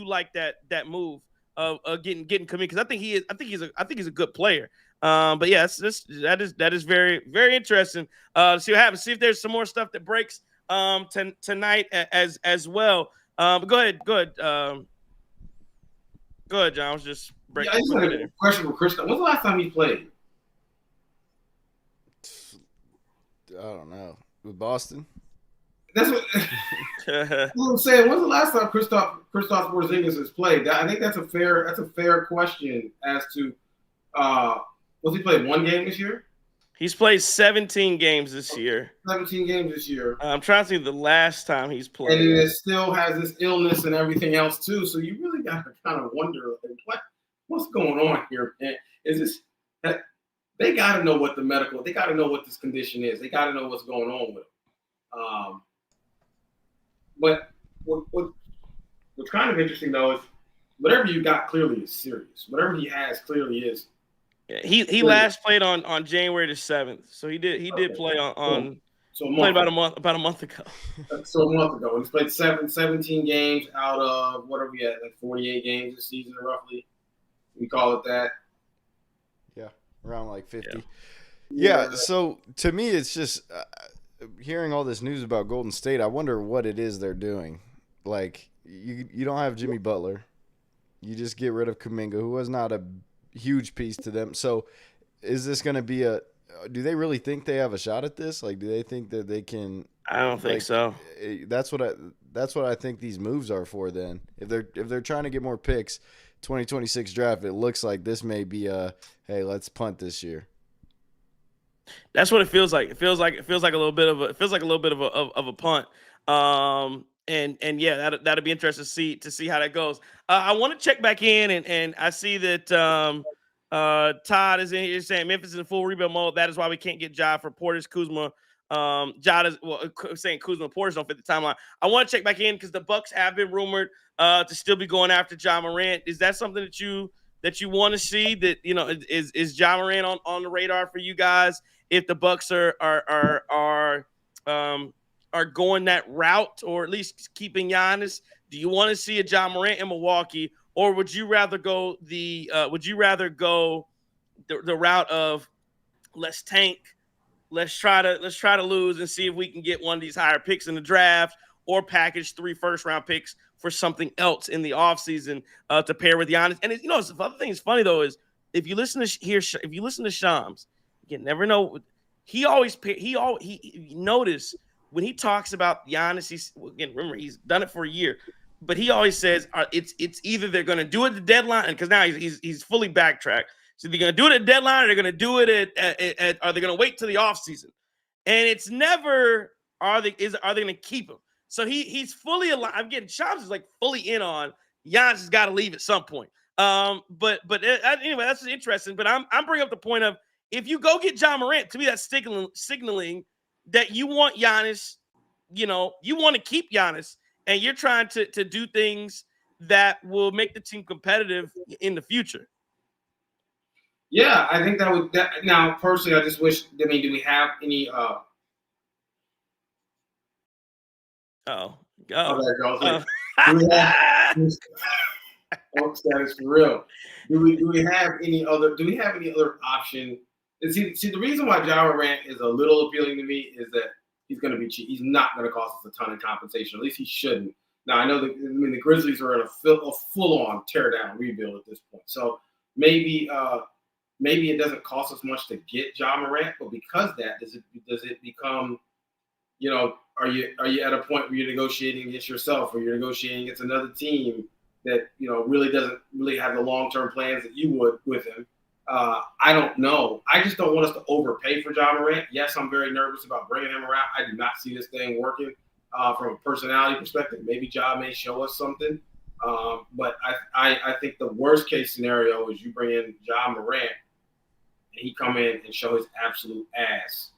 like that move of getting Kuminga because I think he's a good player. But yeah, that is very, very interesting. See what happens. See if there's some more stuff that breaks tonight as well. But go ahead. Go ahead, John. I was just breaking. Yeah, I just had a question for Chris. When's the last time he played? I don't know. With Boston? That's what I'm saying. When's the last time Kristaps Porzingis has played? I think that's a fair question as to was he played one game this year? He's played 17 games this year. 17 games this year. I'm trying to see the last time he's played. And it still has this illness and everything else too. So you really got to kind of wonder what's going on here, man. Is this that they got to know what they got to know what this condition is. They got to know what's going on with it. But what's kind of interesting though is whatever you got clearly is serious. Whatever he has clearly is. Yeah, he last played on January the 7th, so he did play on played about a month ago. So a month ago, and he's played 17 games out of what are we at, like 48 games this season roughly. We call it that. Yeah, around like 50. Yeah. So to me, it's just hearing all this news about Golden State. I wonder what it is they're doing. Like you don't have Jimmy Butler, you just get rid of Kuminga, who was not a huge piece to them. So is this going to be do they really think they have a shot at this? Like, do they think that they can? I don't think so. That's what I think these moves are for then. If they're trying to get more picks, 2026 draft, it looks like this may be hey, let's punt this year. That's what it feels like. It feels like a little bit of a punt. And yeah, that'll be interesting to see how that goes. I want to check back in, and I see that Todd is in here saying Memphis is in full rebuild mode. That is why we can't get Ja for Portis, Kuzma. Ja is saying Kuzma and Portis don't fit the timeline. I want to check back in because the Bucks have been rumored to still be going after Ja Morant. Is that something that you want to see? That is Ja Morant on the radar for you guys? If the Bucks are going that route, or at least keeping Giannis, do you want to see a Ja Morant in Milwaukee, or would you rather go the route of let's tank, let's try to lose and see if we can get one of these higher picks in the draft, or package 3 first-round picks for something else in the offseason to pair with Giannis? And the other thing that's funny though is if you listen to Shams, you never know. He notice when he talks about Giannis, remember he's done it for a year, but he always says it's either they're going to do it at the deadline, because now he's fully backtracked. So they're going to do it at the deadline, or they're going to do it at are they going to wait till the offseason? And it's never are they going to keep him? So he's fully alive. I'm getting Shams is like fully in on Giannis has got to leave at some point. But anyway, that's interesting. But I'm bringing up the point of, if you go get Ja Morant, to me that's signaling that you want Giannis, you want to keep Giannis, and you're trying to do things that will make the team competitive in the future. Yeah, I think now personally, I just wish. Do we have any? Oh, do we have? Status for real. Do we have any other? Do we have any other option And see, the reason why Ja Morant is a little appealing to me is that he's going to be cheap. He's not going to cost us a ton of compensation. At least he shouldn't. Now, I know the Grizzlies are in a full-on tear-down rebuild at this point. So maybe it doesn't cost us much to get Ja Morant, but because that, does it become, are you at a point where you're negotiating against yourself, or you're negotiating against another team that really doesn't really have the long-term plans that you would with him? I don't know. I just don't want us to overpay for Ja Morant. Yes, I'm very nervous about bringing him around. I do not see this thing working from a personality perspective. Maybe Ja may show us something. But I think the worst case scenario is you bring in Ja Morant and he come in and show his absolute ass.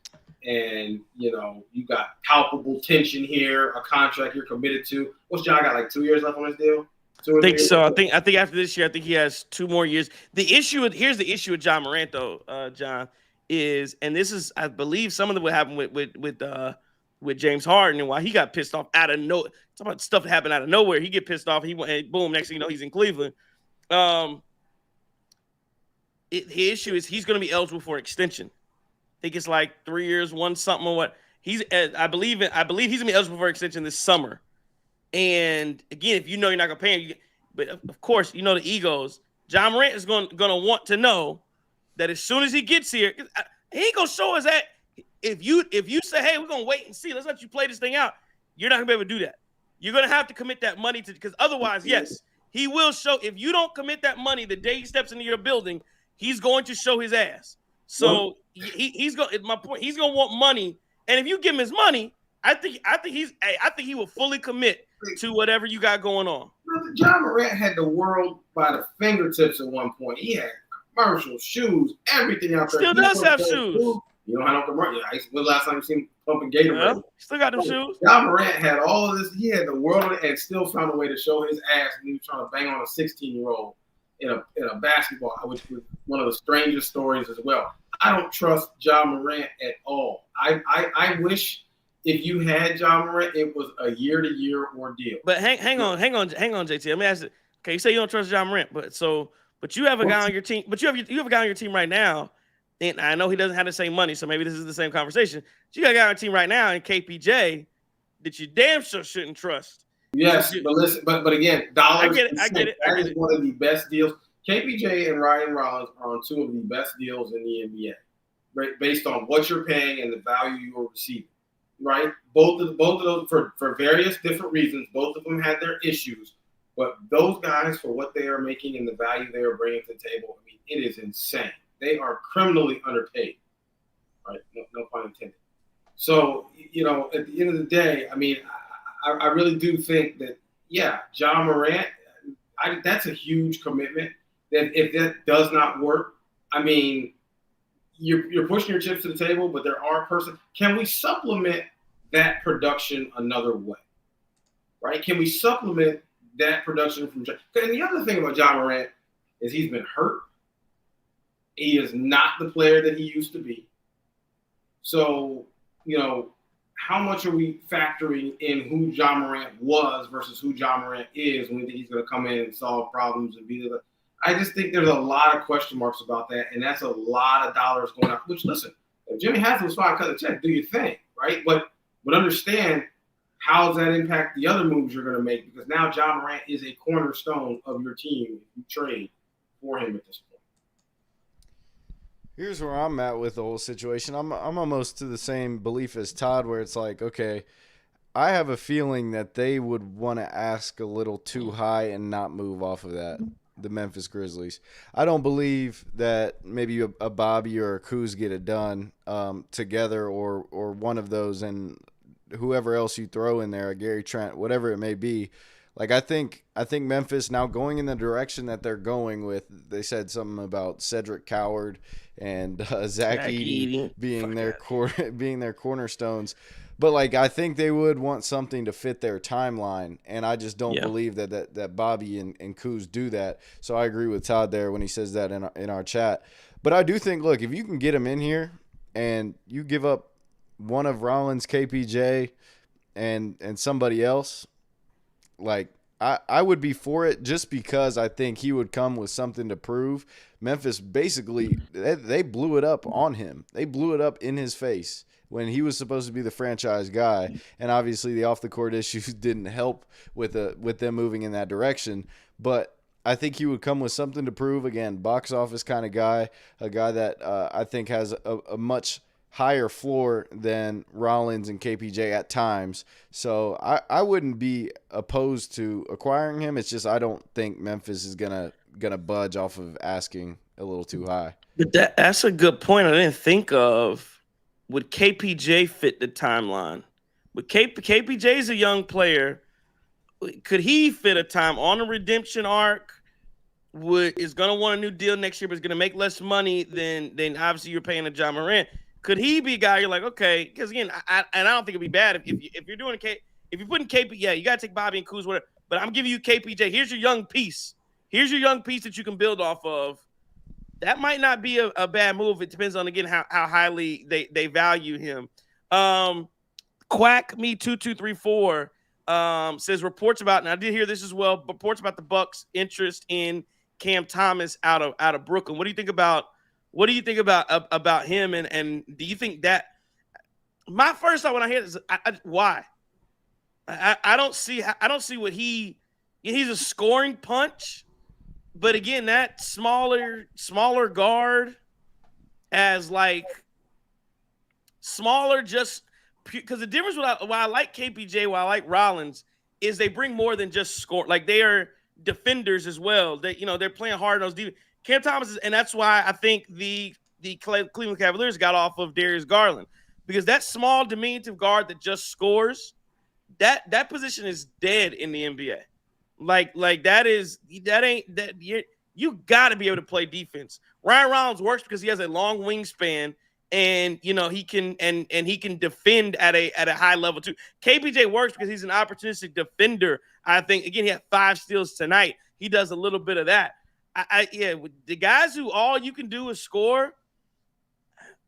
And, you got palpable tension here, a contract you're committed to. What's Ja got, like 2 years left on his deal? I think so. I think after this year, I think he has 2 more years. Here's the issue with Ja Morant, though, John, is, and this is, I believe, some of what happened with James Harden, and why he got pissed off out of nowhere. Talking about stuff that happened out of nowhere. He get pissed off. He went, and boom, next thing you know, he's in Cleveland. His issue is he's going to be eligible for extension. I think it's like 3 years, one something or what. I believe he's going to be eligible for extension this summer. And again, if you're not going to pay him, but of course, the egos. Ja Morant is going to want to know that as soon as he gets here, he ain't going to show us that. If you say, hey, we're going to wait and see, let's let you play this thing out, you're not going to be able to do that. You're going to have to commit that money because otherwise, yes, he will show. If you don't commit that money the day he steps into your building, he's going to show his ass. So he's going. My point. He's going to want money, and if you give him his money, I think he will fully commit to whatever you got going on. Ja Morant had the world by the fingertips at one point. He had commercials, shoes, everything out there. Still does have shoes. You don't have no commercials. When the last time you seen him pumping Gatorade? Still got them shoes. Ja Morant had all of this. He had the world and still found a way to show his ass when he was trying to bang on a 16-year-old in a basketball, which was one of the strangest stories as well. I don't trust Ja Morant at all. I wish if you had Ja Morant, it was a year-to-year ordeal. But hang on, JT. Let me ask you. Okay, you say you don't trust Ja Morant, but you have a guy on your team. But you have a guy on your team right now. And I know he doesn't have the same money, so maybe this is the same conversation. But you got a guy on your team right now in KPJ that you damn sure shouldn't trust. Yes, but listen, but again, dollars. I get it. That is one of the best deals. KPJ and Ryan Rollins are on 2 of the best deals in the NBA, right? Based on what you're paying and the value you're receiving, right? Both of those for various different reasons. Both of them had their issues, but those guys, for what they are making and the value they are bringing to the table, I mean, it is insane. They are criminally underpaid, right? No pun intended. So, at the end of the day, I mean, I really do think that, Ja Morant, that's a huge commitment. That if that does not work, I mean, you're pushing your chips to the table, but there are can we supplement that production another way, right? Can we supplement that production from And the other thing about Ja Morant is he's been hurt. He is not the player that he used to be. So, how much are we factoring in who Ja Morant was versus who Ja Morant is when we think he's going to come in and solve problems and be the I just think there's a lot of question marks about that, and that's a lot of dollars going out. Which, listen, if Jimmy Haslam's fine, cut the check, do your thing, right? But understand, how does that impact the other moves you're going to make? Because now Ja Morant is a cornerstone of your team if you trade for him at this point. Here's where I'm at with the whole situation. I'm almost to the same belief as Todd, where it's like, okay, I have a feeling that they would want to ask a little too high and not move off of that, the Memphis Grizzlies. I don't believe that maybe a Bobby or a Kuz get it done together, or one of those, and whoever else you throw in there, a Gary Trent, whatever it may be. Like, I think Memphis now going in the direction that they're going with, they said something about Cedric Coward and Zach Edey being their cornerstones. But, like, I think they would want something to fit their timeline, and I just don't believe that Bobby and Kuz do that. So I agree with Todd there when he says that in our chat. But I do think, look, if you can get him in here and you give up one of Rollins, KPJ, and somebody else, like, I would be for it just because I think he would come with something to prove. Memphis basically they blew it up on him. They blew it up in his face when he was supposed to be the franchise guy, and obviously the off the court issues didn't help with them moving in that direction. But I think he would come with something to prove. Again, box office kind of guy, a guy that I think has a much higher floor than Rollins and KPJ at times. So I wouldn't be opposed to acquiring him. It's just I don't think Memphis is gonna budge off of asking a little too high. But that's a good point. I didn't think of. Would KPJ fit the timeline? Would KPJ is a young player. Could he fit a time on a redemption arc? Is going to want a new deal next year, but is going to make less money than obviously you're paying a John Morant. Could he be a guy you're like, okay? Because again, I don't think it'd be bad if you're doing if you're putting KP, yeah, you got to take Bobby and Kuz, whatever. But I'm giving you KPJ. Here's your young piece. Here's your young piece that you can build off of. That might not be a bad move. It depends on, again, how highly they value him. Quack me 2234 says reports about, and I did hear this as well, reports about the Bucks' interest in Cam Thomas out of Brooklyn. What do you think about him? And do you think that? My first thought when I hear this, why? I don't see what he's a scoring punch. But again, that smaller guard as like smaller, just because the difference why I like KPJ, why I like Rollins is they bring more than just score. Like they are defenders as well. They're playing hard on those defense. Cam Thomas and that's why I think the Cleveland Cavaliers got off of Darius Garland, because that small diminutive guard that just scores, that position is dead in the NBA. You got to be able to play defense. Ryan Rollins works because he has a long wingspan and he can defend at a high level too. KPJ works because he's an opportunistic defender. I think again he had 5 steals tonight. He does a little bit of that. The guys who all you can do is score.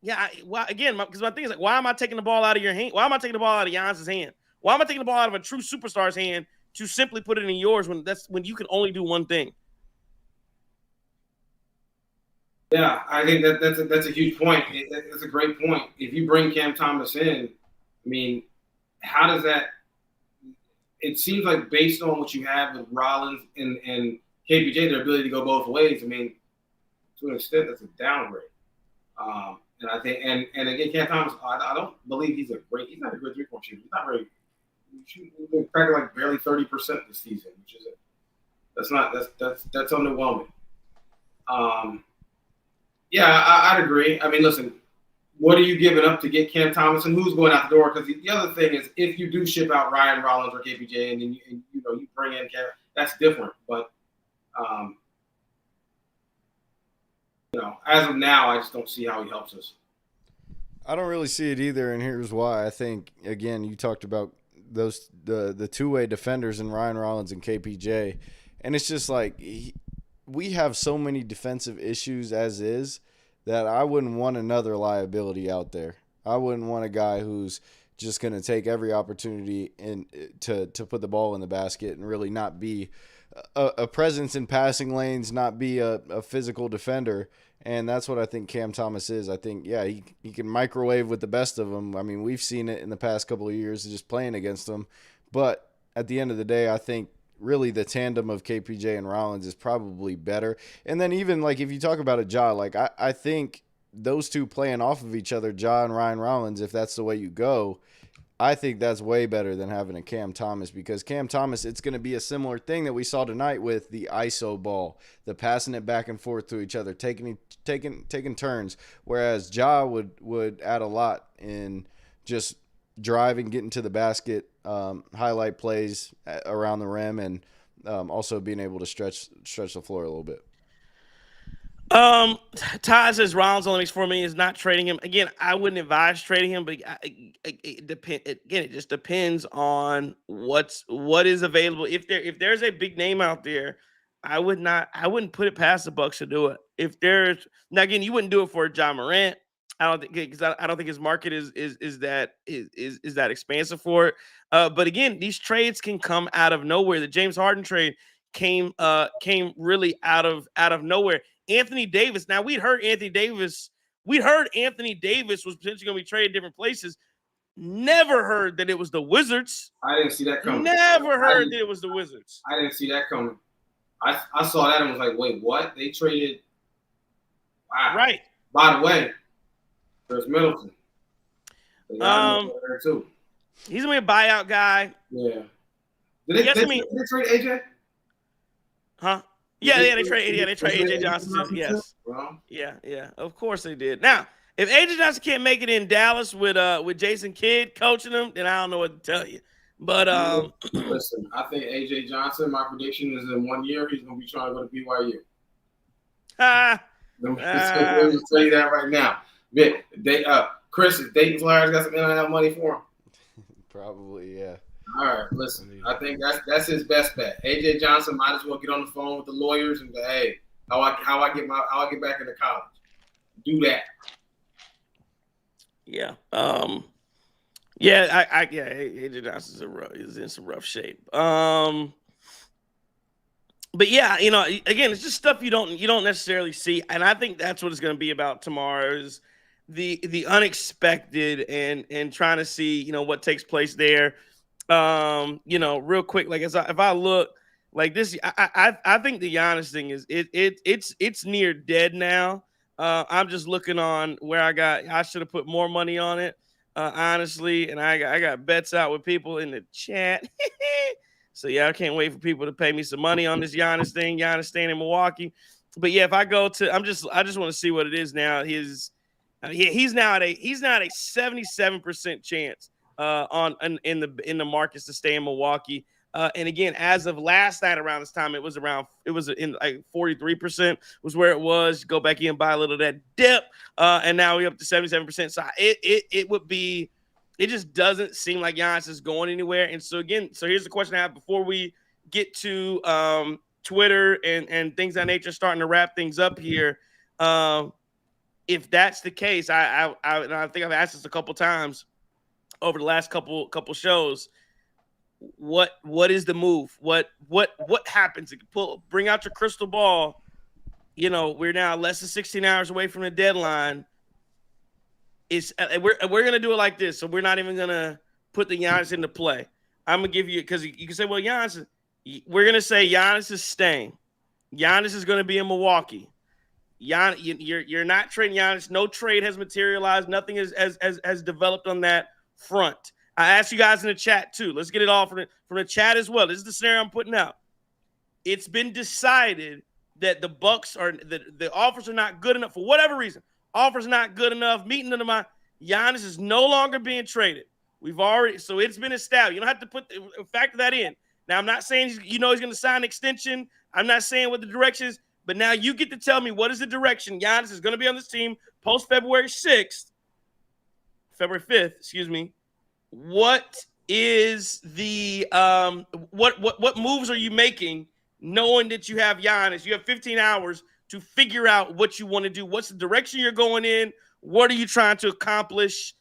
Yeah, because my thing is like, why am I taking the ball out of your hand? Why am I taking the ball out of Giannis's hand? Why am I taking the ball out of a true superstar's hand to simply put it in yours when you can only do one thing? Yeah, I think that's a huge point. It's a great point. If you bring Cam Thomas in, I mean, how does that? It seems like based on what you have with Rollins and KPJ, their ability to go both ways. I mean, to an extent, that's a downgrade. And I think, and again, Cam Thomas, I don't believe he's not a great 3-point shooter. He's not very. He's cracking like barely 30% this season, which is that's underwhelming. Yeah, I'd agree. I mean, listen, what are you giving up to get Cam Thomas, and who's going out the door? Because the other thing is, if you do ship out Ryan Rollins or KPJ, and then you bring in Cam, that's different. But as of now, I just don't see how he helps us. I don't really see it either, and here's why. I think again, you talked about the two-way defenders in Ryan Rollins and KPJ, and it's just like we have so many defensive issues as is that I wouldn't want another liability out there. I wouldn't want a guy who's just going to take every opportunity to put the ball in the basket and really not be a presence in passing lanes, not be a physical defender. And that's what I think Cam Thomas is. I think, yeah, he can microwave with the best of them. I mean, we've seen it in the past couple of years just playing against them. But at the end of the day, I think really the tandem of KPJ and Rollins is probably better. And then even like if you talk about a Ja, like I think those two playing off of each other, Ja and Ryan Rollins, if that's the way you go, I think that's way better than having a Cam Thomas, because Cam Thomas, it's going to be a similar thing that we saw tonight with the ISO ball, the passing it back and forth to each other, taking turns, whereas Ja would add a lot in just driving, getting to the basket, highlight plays around the rim, and also being able to stretch the floor a little bit. Ty says Rollins only makes $4 million. Is not trading him. Again, I wouldn't advise trading him, but it just depends on what is available. If there's a big name out there, I wouldn't put it past the Bucks to do it. Now again, you wouldn't do it for John Morant. I don't think because I don't think his market is that expansive for it. But again, these trades can come out of nowhere. The James Harden trade came really out of nowhere. Anthony Davis. Now we'd heard Anthony Davis. We heard Anthony Davis was potentially going to be traded different places. Never heard that it was the Wizards. I didn't see that coming. Never heard that it was the Wizards. I didn't see that coming. I saw that and was like, wait, what? They traded. Wow. Right. By the way, there's Middleton. There too. He's gonna be a buyout guy. Yeah. Did they trade AJ? Huh? Yeah, they trade AJ Johnson. Yes. Well, yeah. Of course they did. Now, if AJ Johnson can't make it in Dallas with Jason Kidd coaching him, then I don't know what to tell you. But listen, I think AJ Johnson. My prediction is in 1 year he's gonna be trying to go to BYU. Let me tell you that right now. Chris, if Dayton Flyers got some NIL money for him. Probably, yeah. All right, listen. I think that's his best bet. AJ Johnson might as well get on the phone with the lawyers and go, hey, how I get back into college. Do that. Yeah. AJ Johnson is in some rough shape. But yeah, again, it's just stuff you don't necessarily see, and I think that's what it's going to be about tomorrow is the unexpected and trying to see what takes place there. Real quick, like if I look like this, I think the Giannis thing is it's near dead now. I'm just looking on where I should have put more money on it, honestly, and I got bets out with people in the chat. So yeah, I can't wait for people to pay me some money on this Giannis thing. Giannis staying in Milwaukee, but yeah, if I go to, I just want to see what it is now. He's now at a 77% chance in the markets to stay in Milwaukee. And again, as of last night around this time, it was in like 43% was where it was. Go back in, buy a little of that dip, and now we're up to 77%. So it would be. It just doesn't seem like Giannis is going anywhere. And so here's the question I have before we get to Twitter and things of that nature, starting to wrap things up here. If that's the case, I think I've asked this a couple times over the last couple shows. What is the move? What happens? Bring out your crystal ball. We're now less than 16 hours away from the deadline. We're gonna do it like this, so we're not even gonna put the Giannis into play. I'm gonna give you because you can say, well, Giannis. We're gonna say Giannis is staying. Giannis is gonna be in Milwaukee. Giannis, you're not trading Giannis. No trade has materialized. Nothing has developed on that front. I asked you guys in the chat too. Let's get it all from the chat as well. This is the scenario I'm putting out. It's been decided that the Bucks the offers are not good enough for whatever reason. Offers not good enough. Meeting them. Giannis is no longer being traded. So it's been established. You don't have to factor that in. Now, I'm not saying he's going to sign an extension. I'm not saying what the direction is, but now you get to tell me what is the direction. Giannis is going to be on this team post February 5th, excuse me. What is the what moves are you making knowing that you have Giannis? You have 15 hours to figure out what you want to do. What's the direction you're going in? What are you trying to accomplish?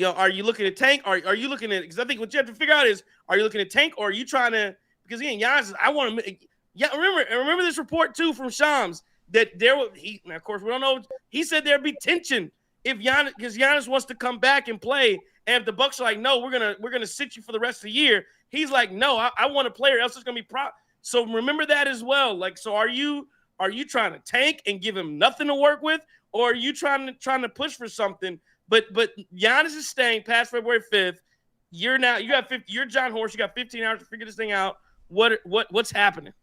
Are you looking to tank? Are you looking at, because I think what you have to figure out is, are you looking to tank or are you trying to, because again, Giannis, I want to, remember this report too from Shams that of course we don't know, he said there'd be tension if because Giannis wants to come back and play, and if the Bucks are like, no, we're gonna sit you for the rest of the year, he's like, no, I want a player, else it's gonna be so remember that as well. Like, so are you trying to tank and give him nothing to work with, or are you trying to push for something? But Giannis is staying past February 5th. You're John Horst. You got 15 hours to figure this thing out. What's happening?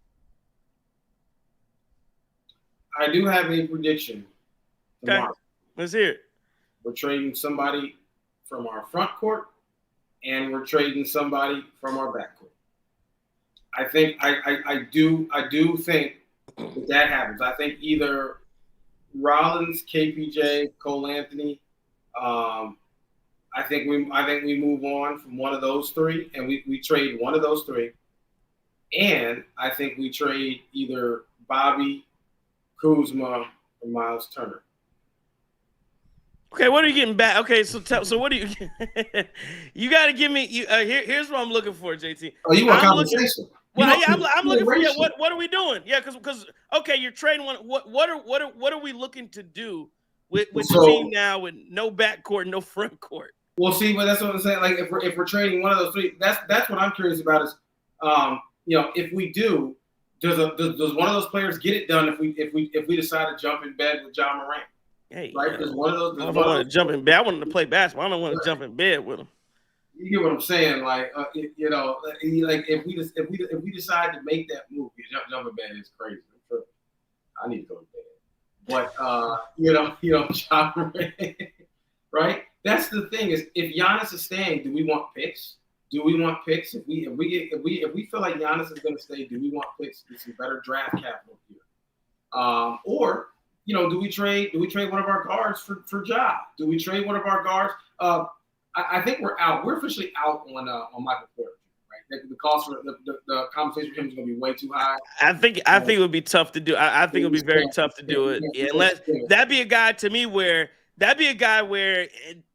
I do have a prediction. Okay, let's hear it. We're trading somebody from our front court, and we're trading somebody from our back court. I think I do think that happens. I think either Rollins, KPJ, Cole Anthony. I think we move on from one of those three, and we trade one of those three. And I think we trade either Bobby, Kuzma, or Miles Turner. Okay, what are you getting back? Okay, so what do you? You got to give me. Here's what I'm looking for, JT. Oh, you want I'm looking. conversation? Well, yeah, I'm looking for. Yeah, consideration. what are we doing? Yeah, because okay, you're trading one. What are we looking to do with the team now with no backcourt, no front court? Well, see, but that's what I'm saying. Like if we're trading one of those three, that's what I'm curious about is, if we do, does one of those players get it done if we decide to jump in bed with John Morant? Hey, right? Does one of those? I want to jump in bed. I wanted to play basketball. I don't want to jump in bed with him. You get what I'm saying? Like, like if we decide to make that move, jump in bed is crazy. I need to go to bed. But John Morant, right? That's the thing is, if Giannis is staying, do we want picks? Do we want picks? If we feel like Giannis is going to stay, do we want picks to get some better draft capital here? Or do we trade one of our guards for Ja? Do we trade one of our guards? I think we're out. We're officially out on Michael Porter, right? The cost for the compensation for him is going to be way too high. I think it would be tough to do. I think it would be very tough to do it. Unless that'd be a guy to me where to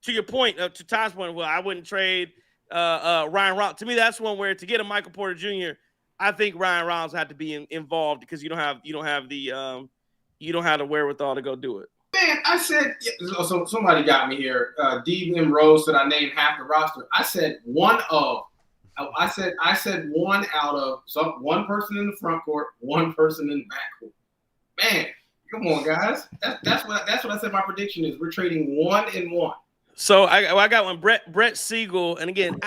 your point, to Todd's point, well, I wouldn't trade Ryan Rollins. To me, that's one where to get a Michael Porter Jr., I think Ryan Rollins had to be involved because you don't have the wherewithal to go do it. Man, I said so. Somebody got me here. D.M. Rose said I named half the roster. I said one out of one person in the front court, one person in the back court. Man, come on, guys. That's what I said. My prediction is we're trading 1 and 1. So I got one. Brett Siegel, and again,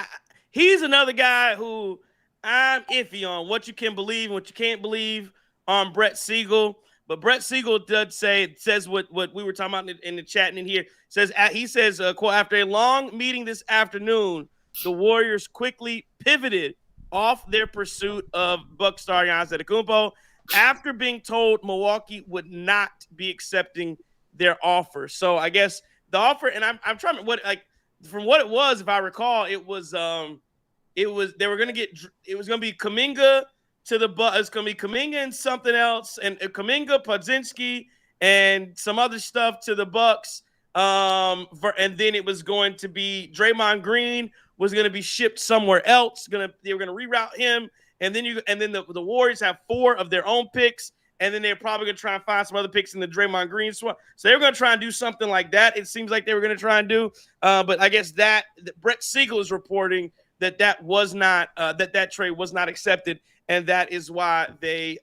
he's another guy who I'm iffy on what you can believe and what you can't believe on Brett Siegel. But Brett Siegel says what we were talking about in the chat and in here. He says, quote, after a long meeting this afternoon, the Warriors quickly pivoted off their pursuit of Bucks star Giannis Antetokounmpo after being told Milwaukee would not be accepting their offer. So I guess the offer, and I'm trying to from what it was, if I recall, it was going to be Kuminga to the Bucks. It's going to be Kuminga and something else, and Kuminga, Podziemski, and some other stuff to the Bucks. And then it was going to be Draymond Green was going to be shipped somewhere else. They were going to reroute him, and then the Warriors have 4 of their own picks, and then they're probably going to try and find some other picks in the Draymond Green swap. So they were going to try and do something like that. It seems like they were going to try and do, but I guess that Brett Siegel is reporting that was not that trade was not accepted. And that is why they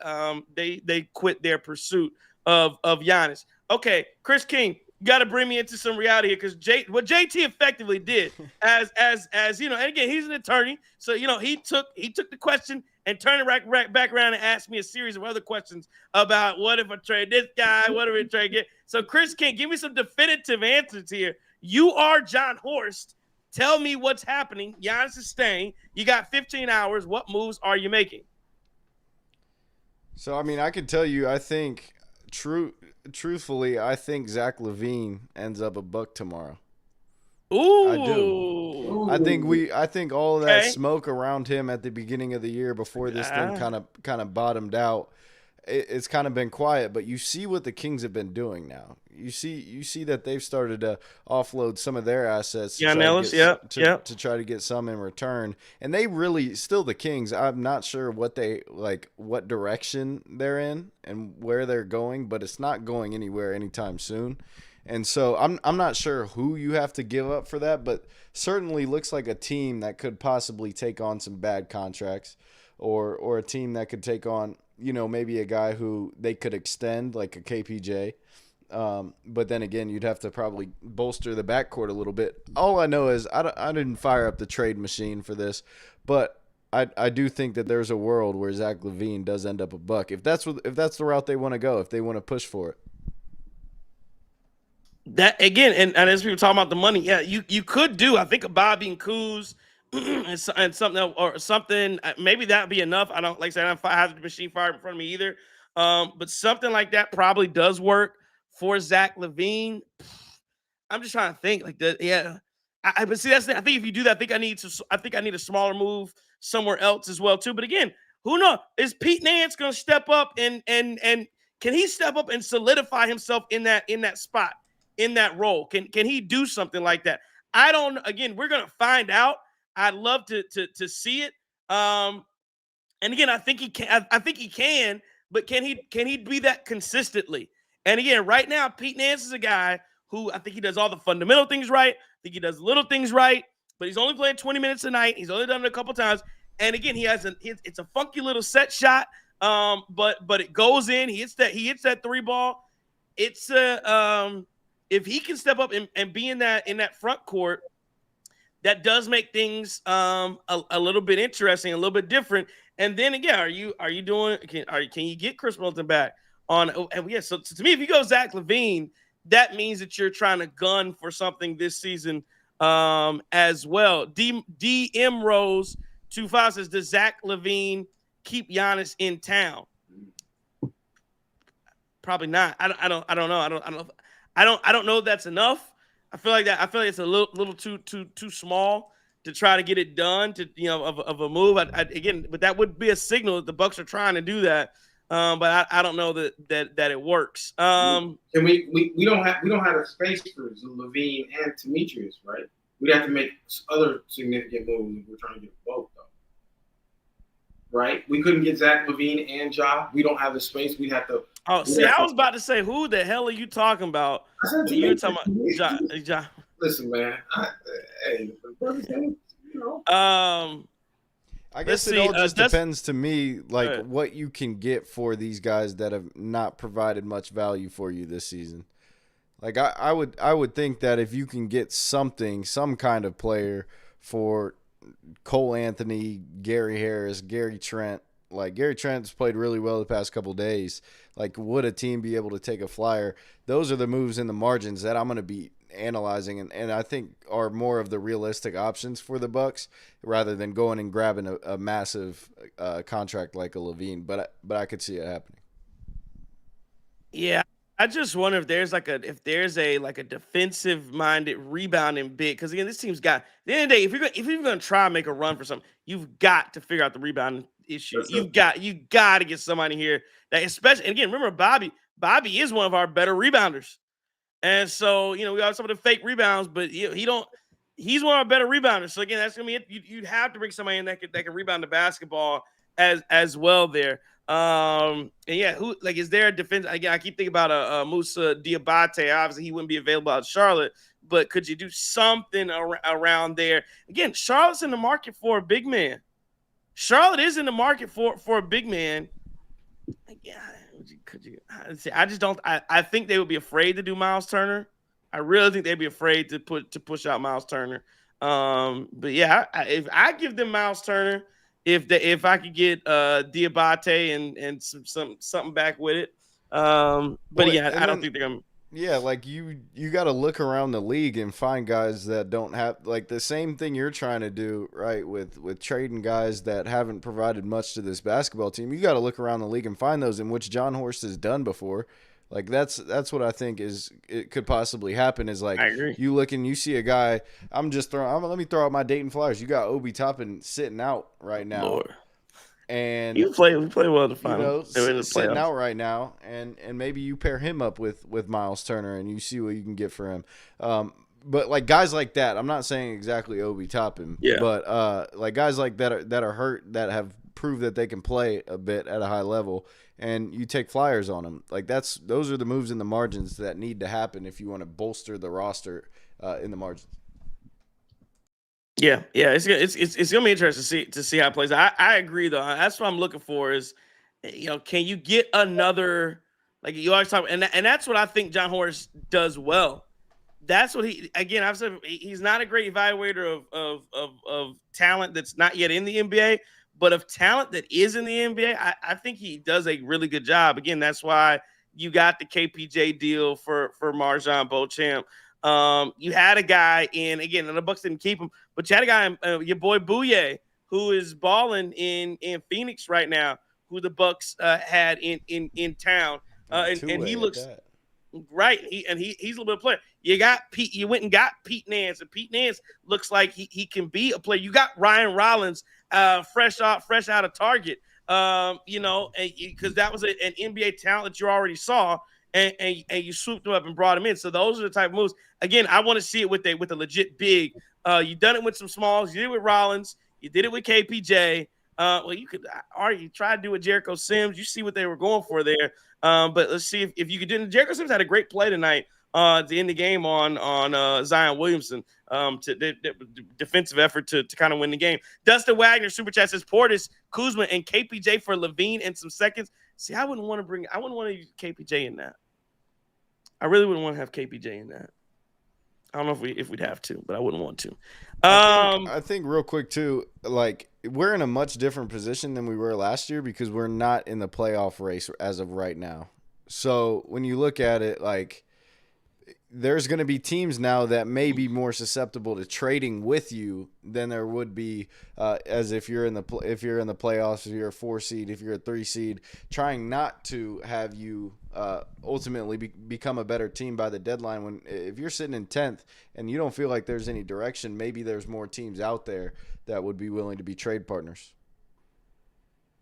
quit their pursuit of Giannis. Okay, Chris King, you got to bring me into some reality here because what JT effectively did as and again, he's an attorney, so he took the question and turned it back around and asked me a series of other questions about what if I trade this guy, what if I trade get. So Chris King, give me some definitive answers here. You are John Horst. Tell me what's happening. Giannis is staying. You got 15 hours. What moves are you making? So, I mean, I could tell you, I think, truthfully, I think Zach LaVine ends up a Buck tomorrow. Ooh. I do. I think all of that smoke around him at the beginning of the year before this thing kind of bottomed out, it's kind of been quiet, but you see what the Kings have been doing now. You see that they've started to offload some of their assets to try to get some in return. And they really still the Kings. I'm not sure what direction they're in and where they're going, but it's not going anywhere anytime soon. And so I'm not sure who you have to give up for that, but certainly looks like a team that could possibly take on some bad contracts or a team that could take on maybe a guy who they could extend like a KPJ. But then again, you'd have to probably bolster the backcourt a little bit. All I know is I didn't fire up the trade machine for this, but I do think that there's a world where Zach LaVine does end up a Buck. If that's the route they want to go, if they want to push for it. That again, and as we were talking about the money, yeah, you could do. I think a Bobby and Kuz and something or something. Maybe that'd be enough. I don't I don't have the machine fired in front of me either. But something like that probably does work for Zach LaVine. I'm just trying to think like that. Yeah, but see that's the, I think if you do that, I think I need a smaller move somewhere else as well too. But again, who knows? Is Pete Nance going to step up and can he step up and solidify himself in that spot? in that role? Can he do something like that? I don't. Again, we're gonna find out. I'd love to see it. And again, I think he can. I think he can, but can he be that consistently? And again, right now, Pete Nance is a guy who I think he does all the fundamental things right. I think he does little things right, but he's only playing 20 minutes a night. He's only done it a couple times. And again, it's a funky little set shot. But it goes in. He hits that three ball. It's if he can step up and be in that front court, that does make things a little bit interesting, a little bit different. And then again, are you doing? Can you get Chris Middleton back on? And yeah, so to me, if you go Zach LaVine, that means that you're trying to gun for something this season as well. DM Rose 25 says, does Zach LaVine keep Giannis in town? Probably not. I don't know. I don't know if that's enough. I feel like it's a little too small to try to get it done of a move. But that would be a signal that the Bucks are trying to do that. But I don't know that it works. And we don't have a space for LaVine and Demetrius, right? We'd have to make other significant moves if we're trying to get both, though. Right? We couldn't get Zach LaVine and Ja. We don't have the space. We'd have to. Oh, see, I was about to say, who the hell are you talking about? You were talking about Ja. Listen, man. Hey, you know. I guess it all just depends to me, like what you can get for these guys that have not provided much value for you this season. Like I would think that if you can get some kind of player for Cole Anthony, Gary Harris, Gary Trent. Like Gary Trent's played really well the past couple of days. Like, would a team be able to take a flyer? Those are the moves in the margins that I'm going to be analyzing, and I think are more of the realistic options for the Bucks rather than going and grabbing a massive contract like a LaVine. But I could see it happening. Yeah. I just wonder if there's a defensive minded rebounding big, because again, this team's got, at the end of the day, if you're gonna try and make a run for something, you've got to figure out the rebounding issue. You got to get somebody here that, especially, and again, remember Bobby is one of our better rebounders, and so we got some of the fake rebounds, but he's one of our better rebounders. So again, that's gonna be it. You'd have to bring somebody in that can rebound the basketball as well there. And yeah, is there a defense? Again, I keep thinking about a Musa Diabate. Obviously, he wouldn't be available out of Charlotte, but could you do something around there? Again, Charlotte's in the market for a big man. Charlotte is in the market for a big man. Yeah, could you? I just don't. I think they would be afraid to do Miles Turner. I really think they'd be afraid to push out Miles Turner. But yeah, if I give them Miles Turner. If I could get Diabate and something back with it, but yeah, I don't think they're gonna. Yeah, like you got to look around the league and find guys that don't have, like, the same thing you're trying to do, right? With trading guys that haven't provided much to this basketball team, you got to look around the league and find those, in which John Horst has done before. Like that's what I think it could possibly happen. Is like you look and you see a guy. Let me throw out my Dayton Flyers. You got Obi Toppin sitting out right now, Lord. And we play well in the finals. Sitting out right now, and maybe you pair him up with Miles Turner and you see what you can get for him. But like guys like that, I'm not saying exactly Obi Toppin, but like guys like that are hurt, that have proved that they can play a bit at a high level. And you take flyers on them. Like those are the moves in the margins that need to happen if you want to bolster the roster in the margins. Yeah, it's gonna be interesting to see how it plays. I agree though. That's what I'm looking for is, can you get another, like you always talk, and that's what I think John Horst does well. That's what I've said he's not a great evaluator of talent that's not yet in the NBA. But of talent that is in the NBA, I think he does a really good job. Again, that's why you got the KPJ deal for MarJon Beauchamp. You had a guy and the Bucks didn't keep him, but you had a guy, your boy Bouye, who is balling in Phoenix right now, who the Bucks had in town, and he looks right. He's a little bit of a player. You got Pete. You went and got Pete Nance, and Pete Nance looks like he can be a player. You got Ryan Rollins, fresh out of Target, because that was an NBA talent that you already saw. and you swooped them up and brought them in. So those are the type of moves. Again, I want to see it with a legit big. You done it with some smalls. You did it with Rollins. You did it with KPJ. Well, you could you try to do it with Jericho Sims. You see what they were going for there. But let's see if you could do it. Jericho Sims had a great play tonight to end the game on Zion Williamson. To defensive effort to kind of win the game. Dustin Wagner super chat says Portis, Kuzma, and KPJ for Levine in some seconds. See, I wouldn't want to use KPJ in that. I really wouldn't want to have KPJ in that. I don't know if we'd have to, but I wouldn't want to. I think real quick too, like we're in a much different position than we were last year because we're not in the playoff race as of right now. So when you look at it, like there's going to be teams now that may be more susceptible to trading with you than there would be as if you're in the playoffs, if you're a 4 seed, if you're a 3 seed, trying not to have you ultimately become a better team by the deadline. When if you're sitting in 10th and you don't feel like there's any direction, maybe there's more teams out there that would be willing to be trade partners.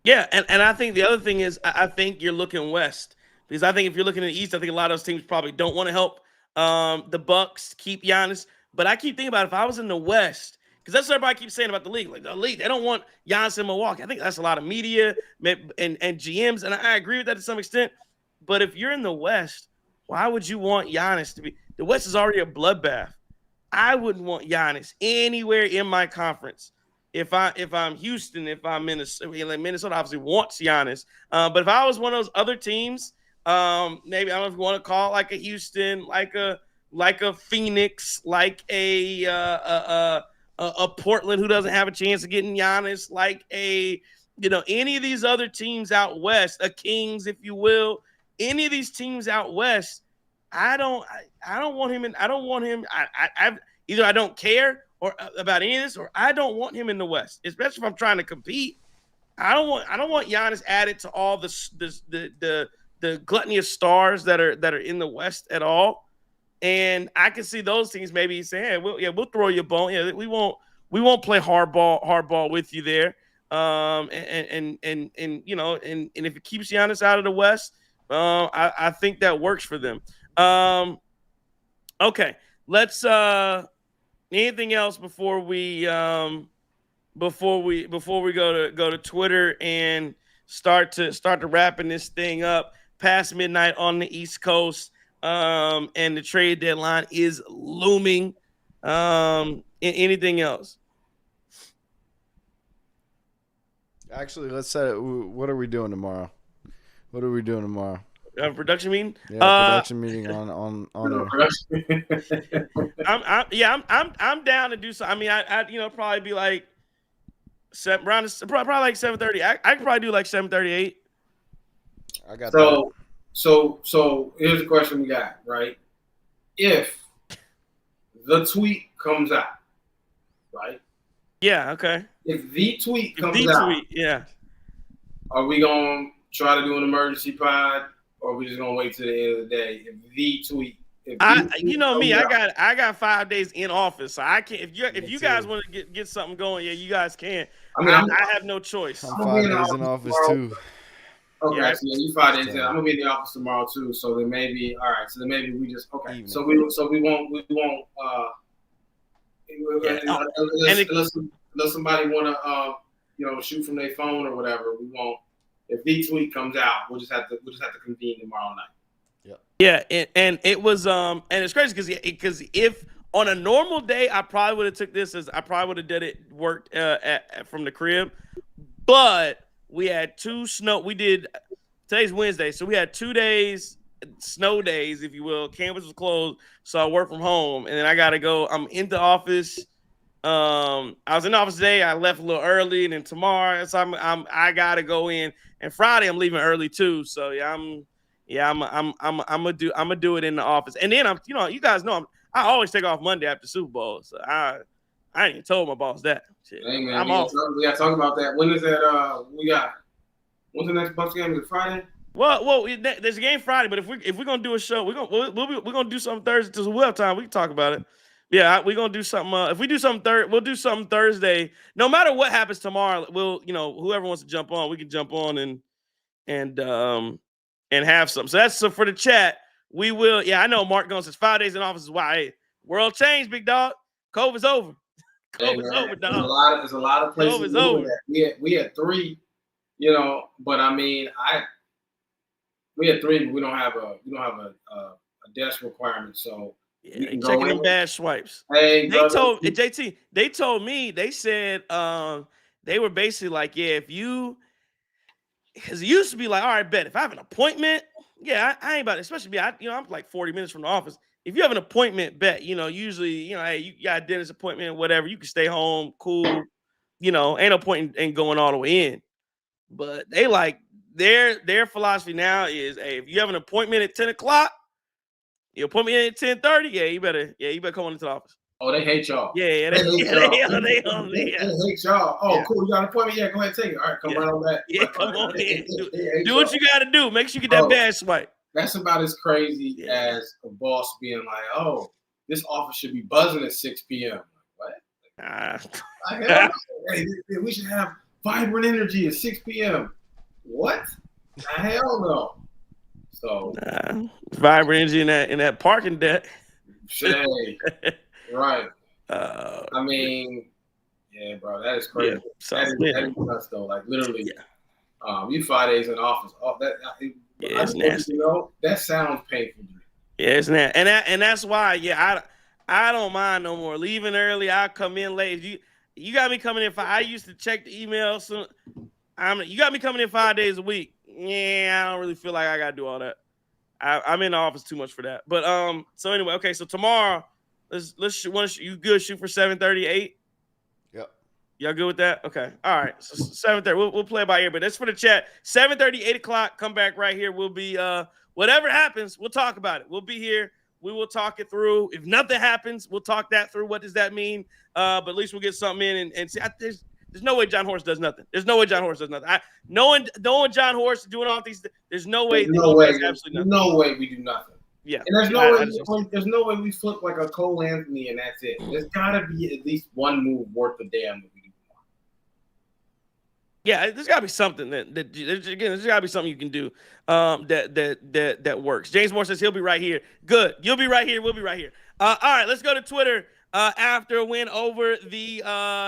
Yeah, and I think the other thing is I think you're looking west because I think if you're looking in the east, I think a lot of those teams probably don't want to help the Bucks keep Giannis. But I keep thinking about if I was in the West, because that's what everybody keeps saying about the league. Like the league, they don't want Giannis in Milwaukee. I think that's a lot of media and GMs, and I agree with that to some extent. But if you're in the West, why would you want Giannis to be? The West is already a bloodbath. I wouldn't want Giannis anywhere in my conference. If I'm Houston, if I'm Minnesota obviously wants Giannis. But if I was one of those other teams, maybe I don't know if you want to call it like a Houston, like a Phoenix, like a Portland who doesn't have a chance of getting Giannis, like any of these other teams out west, a Kings, if you will, any of these teams out west. I don't want him in. I don't want him. Either I don't care or about any of this, or I don't want him in the West, especially if I'm trying to compete. I don't want Giannis added to all the gluttony of stars that are in the West at all. And I can see those teams maybe saying, "Hey, we'll throw you a bone. Yeah, we won't play hardball with you there." And if it keeps Giannis out of the West, I think that works for them. Okay, let's. Anything else before we go to Twitter and start to wrapping this thing up past midnight on the East Coast, and the trade deadline is looming. Anything else? Actually, let's set it. What are we doing tomorrow? Production meeting. Yeah, production meeting on. I'm down to do so. I mean, I probably be like probably like 7:30. I could probably do like 7:38. I got that. So here's the question we got, right? If the tweet comes out, right? Yeah. Okay. If the tweet comes out, yeah. Are we gonna try to do an emergency pod? Or are we just gonna wait till the end of the day? I got 5 days in office, so I can't. If you guys want to get something going, yeah, you guys can. I have no choice. I'm 5 days in office too. Okay, yeah. So you 5 days in. I'm gonna be in the office tomorrow too. So then maybe all right. So then maybe we just okay. Evening. So we won't. Unless somebody wanna shoot from their phone or whatever, we won't. If the tweet comes out, we'll just have to convene tomorrow night. Yeah, and it was and it's crazy because if on a normal day I probably would have took this as I probably would have did it worked from the crib, but we had today's Wednesday, so we had 2 days snow days, if you will. Campus was closed, so I work from home, and then I gotta go. I'm in the office. I was in the office today. I left a little early, and then tomorrow, so I gotta go in. And Friday, I'm leaving early too. So I'm gonna do it in the office. And then you guys know I always take off Monday after Super Bowl. So I ain't even told my boss that. Shit. Hey man, I'm off. We gotta talk about that. When is that? When's the next Bucks game? Is it Friday? Well, there's a game Friday, but if we're gonna do a show, we're gonna do something Thursday because we'll have time. We can talk about it. Yeah, we're gonna do something. If we do something we'll do something Thursday. No matter what happens tomorrow, we'll whoever wants to jump on, we can jump on and and have some. So for the chat. We will. Yeah, I know Mark Gomes says 5 days in office is why. Hey, world changed, big dog. COVID's over. COVID's over, dog. There's a lot of places COVID's over. That. We had 3, but I mean, we had 3. But we don't have a desk requirement, so yeah, they checking them bad swipes. Hey, they told JT. They told me. They said they were basically like, yeah, if you, because it used to be like, all right, bet if I have an appointment. Yeah, I ain't about it, especially me. I'm like 40 minutes from the office. If you have an appointment, bet, usually, hey, you got a dentist appointment, whatever, you can stay home, cool, ain't no point in going all the way in. But they like their philosophy now is, hey, if you have an appointment at 10 o'clock, your appointment at 10:30, you better come on into the office. Oh, they hate y'all. Yeah, they hate y'all. Oh, yeah. Cool. You got an appointment? Yeah, go ahead, take it. All right, come right on back. Yeah, come on in. Do what you got to do. Make sure you get that bad swipe. That's about as crazy as a boss being like, oh, this office should be buzzing at 6 p.m. What? Hey, we should have vibrant energy at 6 p.m. What? Hell no. So vibrant energy in that parking deck. Shay. Right. I mean, yeah, bro, that is crazy. Yeah, that is nuts, though. Like literally, you 5 days in office. Oh, it's nasty. That sounds painful to me. Yeah, it's nasty, and that's why. Yeah, I don't mind no more leaving early. I'll come in late. You got me coming in. I used to check the email. So you got me coming in 5 days a week. Yeah, I don't really feel like I got to do all that. I'm in the office too much for that. But so anyway, okay. So tomorrow. Let's shoot. You good? Shoot for 7:38. Yep. Y'all good with that? Okay. All right. So 7:30. We'll play it by ear, but that's for the chat. 7:30, 8 o'clock. Come back right here. We'll be whatever happens. We'll talk about it. We'll be here. We will talk it through. If nothing happens, we'll talk that through. What does that mean? But at least we'll get something in and see. There's no way John Horst does nothing. There's no way John Horst does nothing. Knowing John Horst doing all these. There's no way. No way. Absolutely nothing. No way we do nothing. Yeah, and there's no way we flip like a Cole Anthony and that's it. There's gotta be at least one move worth the damn that we do. Yeah, there's gotta be something there's gotta be something you can do that works. James Moore says he'll be right here. Good, you'll be right here. We'll be right here. All right, let's go to Twitter. After a win over the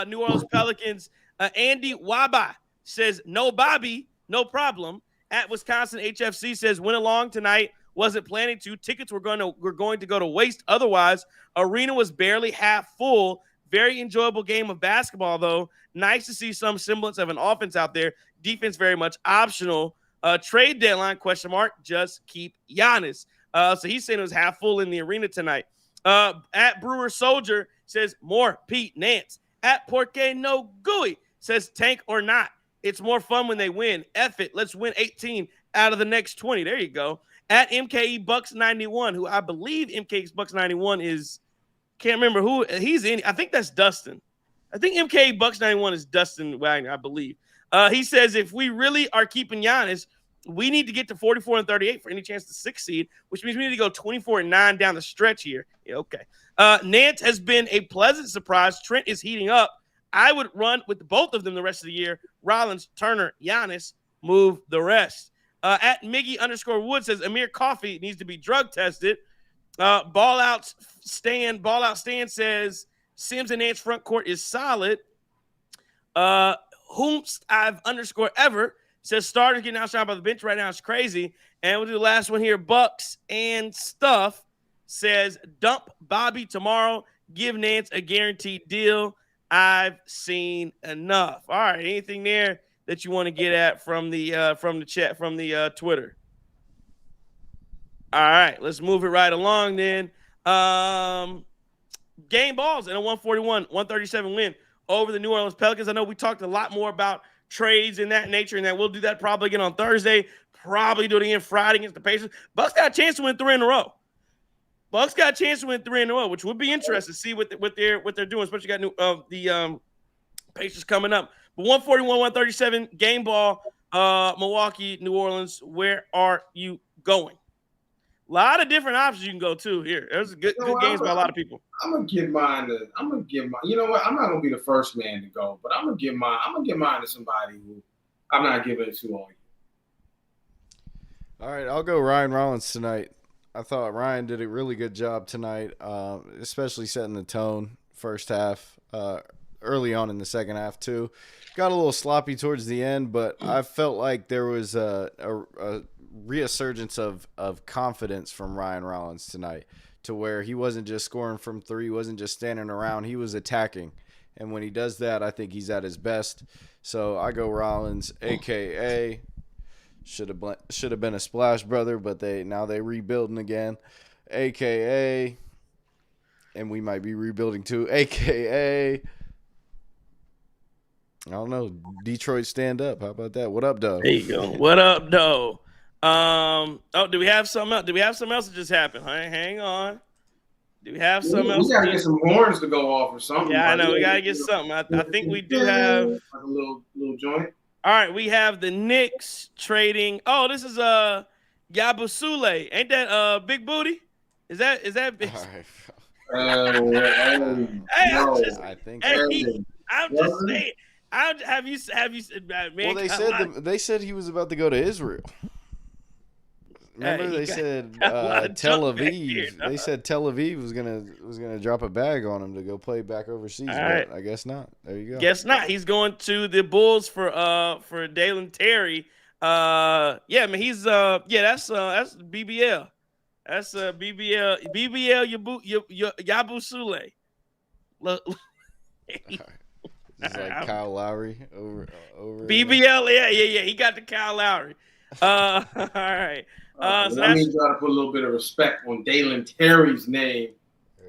New Orleans Pelicans, Andy Waba says no Bobby, no problem. At Wisconsin HFC says went along tonight. Wasn't planning to. Tickets were going to go to waste otherwise. Arena was barely half full. Very enjoyable game of basketball, though. Nice to see some semblance of an offense out there. Defense very much optional. Trade deadline, ? Just keep Giannis. So he's saying it was half full in the arena tonight. At Brewer Soldier says more Pete Nance. At Porque No Gooey says tank or not. It's more fun when they win. F it. Let's win 18 out of the next 20. There you go. At MKE Bucks 91, who I believe MKE Bucks 91 is, can't remember who he's in. I think that's Dustin. I think MKE Bucks 91 is Dustin Wagner, I believe. He says if we really are keeping Giannis, we need to get to 44 and 38 for any chance to succeed, which means we need to go 24 and 9 down the stretch here. Yeah, okay. Nance has been a pleasant surprise. Trent is heating up. I would run with both of them the rest of the year. Rollins, Turner, Giannis, move the rest. At Miggy_Wood says Amir Coffee needs to be drug tested. Ball out Stan says Sims and Nance front court is solid. Whomst I've _ever says starters getting outshined by the bench right now is crazy. And we'll do the last one here. Bucks and Stuff says dump Bobby tomorrow. Give Nance a guaranteed deal. I've seen enough. All right, anything there that you want to get at from the chat, from the Twitter? All right, let's move it right along then. Game balls and a 141-137 win over the New Orleans Pelicans. I know we talked a lot more about trades in that nature, and that we'll do that probably again on Thursday. Probably do it again Friday against the Pacers. Bucks got a chance to win 3 in a row. Bucks got a chance to win 3 in a row, which would be interesting to see what they're doing. Especially got the Pacers coming up. But 141-137 game ball. Milwaukee, New Orleans. Where are you going? A lot of different options you can go to here. There's good games by a lot of people. I'm gonna give mine. You know what? I'm not gonna be the first man to go, but I'm gonna give mine to somebody who I'm not giving it to all All right, I'll go Ryan Rollins tonight. I thought Ryan did a really good job tonight, especially setting the tone first half, early on in the second half too. Got a little sloppy towards the end, but I felt like there was a resurgence of confidence from Ryan Rollins tonight, to where he wasn't just scoring from three, he wasn't just standing around, he was attacking. And when he does that, I think he's at his best. So I go Rollins, a.k.a. should have been a Splash Brother, but they rebuilding again, a.k.a. and we might be rebuilding too, a.k.a. I don't know, Detroit stand up. How about that? What up, Doe? There you go. What up, Doe? Do we have something else? Do we have something else that just happened? Hang on. Do we have something else? We gotta get some horns to go off or something. Yeah, I know. We gotta get something. I think we do have like a little joint. All right, we have the Knicks trading. Oh, this is Yabusele. Ain't that Big Booty? Is that big? All right. Hey, no. I think I'm just saying. Have you man? Well, they said he was about to go to Israel. Remember, they said Tel Aviv. They said Tel Aviv was gonna drop a bag on him to go play back overseas. But I guess not. There you go. Guess not. He's going to the Bulls for Dalen Terry. Yeah, man. He's that's BBL. That's BBL Yabusele. It's like Kyle Lowry over BBL. Yeah. He got the Kyle Lowry. All right. So that means you got to put a little bit of respect on Dalen Terry's name,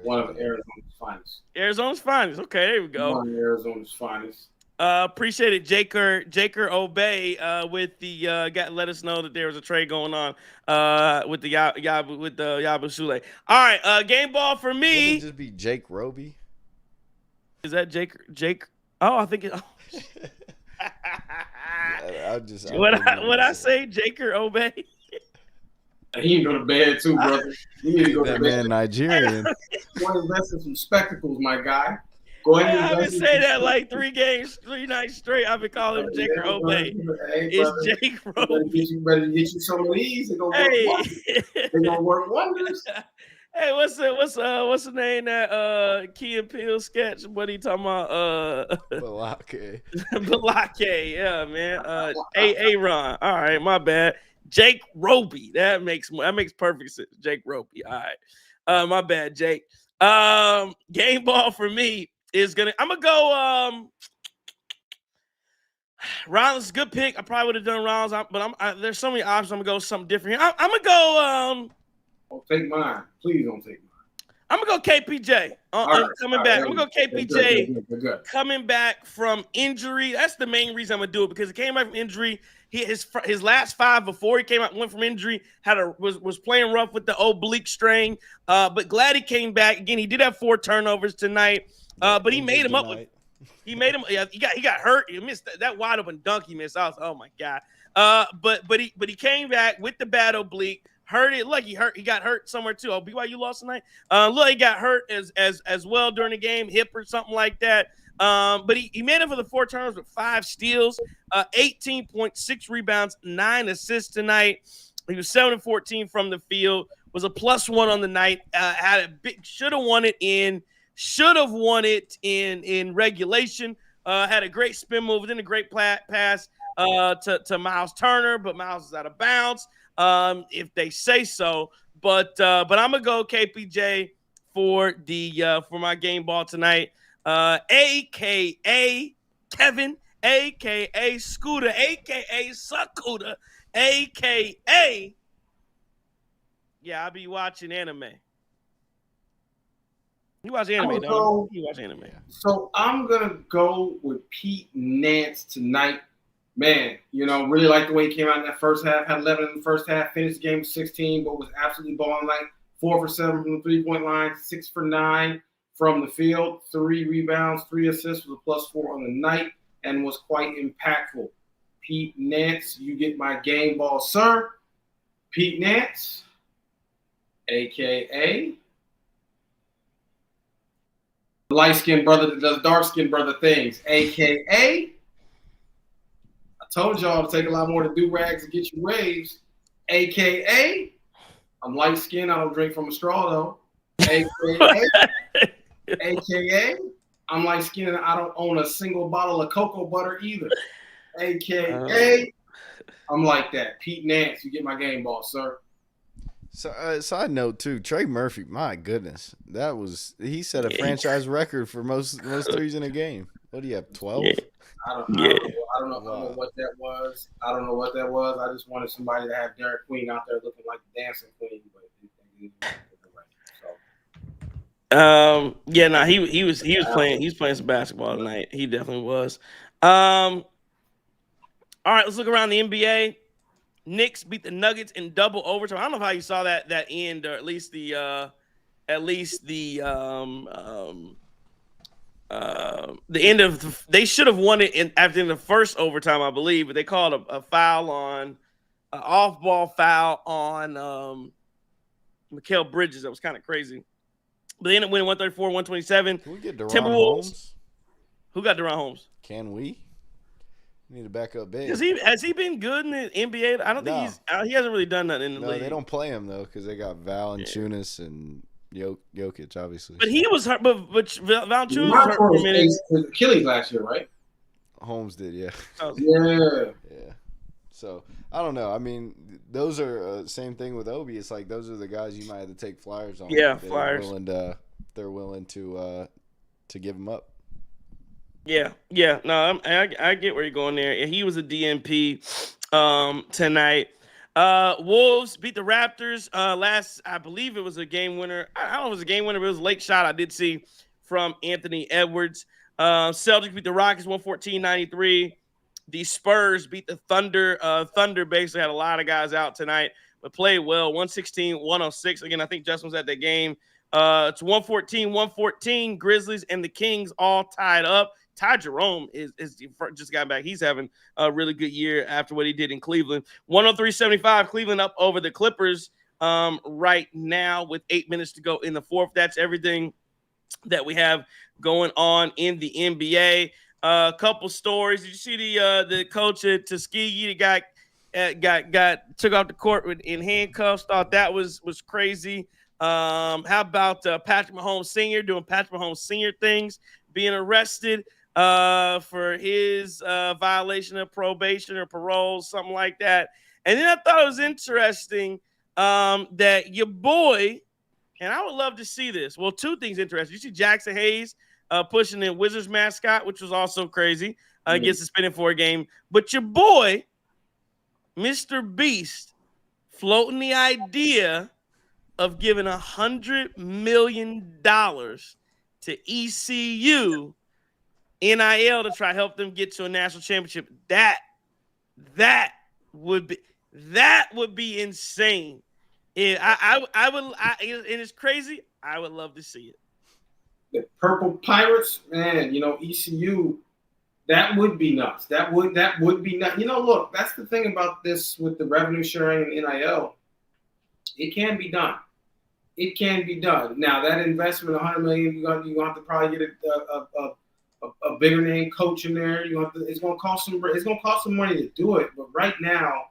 one of Arizona's finest. Arizona's finest. Okay, there we go. One of Arizona's finest. Appreciate it, Jaker Obey. With the let us know that there was a trade going on. With the Yabusele. All right, game ball for me. Would it just be Jake Roby? Is that Jake? Oh, I think it. Oh. What I say, Jaker Obey? He can go to bed too, brother. You need to go to bed. Man, Nigerian. Want to invest in some spectacles, my guy. Go ahead. I've been saying that like 3 nights straight. I've been calling him Jaker Obey. It's Jake Roby. You better get you some of these. They're gonna work wonders. Hey, what's the name that Key and Peele sketch? What he talking about? Balake. Balake, yeah, man. Aaron. All right, my bad. Jake Roby. That makes perfect sense. Jake Roby. All right. My bad, Jake. Game ball for me is I'm gonna go Rollins, good pick. I probably would have done Rollins, but there's so many options. I'm gonna go something different here. I'm gonna go Don't take mine. Please don't take mine. I'm gonna go KPJ. Coming back. I'm gonna go KPJ. Good. Coming back from injury. That's the main reason I'm gonna do it, because he came back from injury. His last 5 before he went from injury was playing rough with the oblique strain. But glad he came back again. He did have 4 turnovers tonight. But he made him up with. He made him. Yeah, he got hurt. He missed that wide open dunk. He missed. I was, oh my god. But he came back with the bad oblique. Hurt it. Look, he got hurt somewhere too. Oh, BYU lost tonight. Look, he got hurt as well during the game, hip or something like that. But he made it for the 4 turnovers with 5 steals, 18.6 rebounds, 9 assists tonight. He was 7-14 from the field. Was a +1 on the night. Had a big. Should have won it in regulation. Had a great spin move, then a great pass to Miles Turner, but Miles is out of bounds. If they say so, but I'm gonna go KPJ for my game ball tonight. AKA Kevin, AKA Scooter, AKA Sakuda, AKA I'll be watching anime. You watch anime, though. You watch anime. So I'm gonna go with Pete Nance tonight. Man, really like the way he came out in that first half. Had 11 in the first half. Finished the game with 16, but was absolutely balling like 4 for 7 from the 3-point line, 6 for 9 from the field, 3 rebounds, 3 assists with a +4 on the night, and was quite impactful. Pete Nance, you get my game ball, sir. Pete Nance, a.k.a. light-skinned brother that does dark-skinned brother things, a.k.a. I told y'all to take a lot more to do rags and get you waves, AKA, I'm light skinned. I don't drink from a straw though. AKA, I'm light skinned and I don't own a single bottle of cocoa butter either. AKA, I'm like that. Pete Nance, you get my game ball, sir. So, side note too, Trey Murphy. My goodness, he set a franchise record for most threes in a game. What do you have, 12? Yeah. I don't know what that was. I don't know what that was. I just wanted somebody to have Derek Queen out there looking like the dancing queen, but he was playing some basketball tonight. He definitely was. All right, let's look around the NBA. Knicks beat the Nuggets in double overtime. I don't know how you saw that end, or at least the end of they should have won it after the first overtime, I believe, but they called a foul on an off-ball foul on Mikal Bridges. That was kind of crazy. But they ended up winning 134-127. Can we get Deron Timberwolves. Holmes? Who got Deron Holmes? Can we? Need to back up big. Has he been good in the NBA? I don't think he hasn't really done that in the league. They don't play him though because they got Valanciunas and Jokic, obviously. But he was hurt. But Valanciunas was hurt for a minute. With Achilles last year, right? Holmes did, yeah. Yeah. So I don't know. I mean, those are same thing with Obi. It's like those are the guys you might have to take flyers on. Yeah, flyers. They're willing to give them up. Yeah. No, I get where you're going there. He was a DNP tonight. Wolves beat the Raptors I believe it was a game winner. I don't know if it was a game winner, but it was a late shot I did see from Anthony Edwards. Celtics beat the Rockets 114-93. The Spurs beat the Thunder. Thunder basically had a lot of guys out tonight, but played well. 116-106. Again, I think Justin was at that game. It's 114-114. Grizzlies and the Kings all tied up. Ty Jerome is just got back. He's having a really good year after what he did in Cleveland. 103-75. Cleveland up over the Clippers right now with 8 minutes to go in the fourth. That's everything that we have going on in the NBA. A couple stories. Did you see the coach at Tuskegee that got took off the court in handcuffs? Thought that was crazy. How about Patrick Mahomes Sr. doing Patrick Mahomes Sr. things, being arrested for his violation of probation or parole, something like that. And then I thought it was interesting that your boy, and I would love to see this. Well, two things interesting. You see Jackson Hayes pushing the Wizards mascot, which was also crazy. Gets suspended for a game. But your boy, Mr. Beast, floating the idea of giving $100 million to ECU NIL to try to help them get to a national championship. That would be insane. And and it's crazy. I would love to see it. The Purple Pirates, man, ECU, that would be nuts. That would be nuts. Look, that's the thing about this with the revenue sharing and NIL. It can be done. It can be done. Now that investment, $100 million, you're gonna have to probably get a bigger name coach in there. It's gonna cost some money to do it. But right now,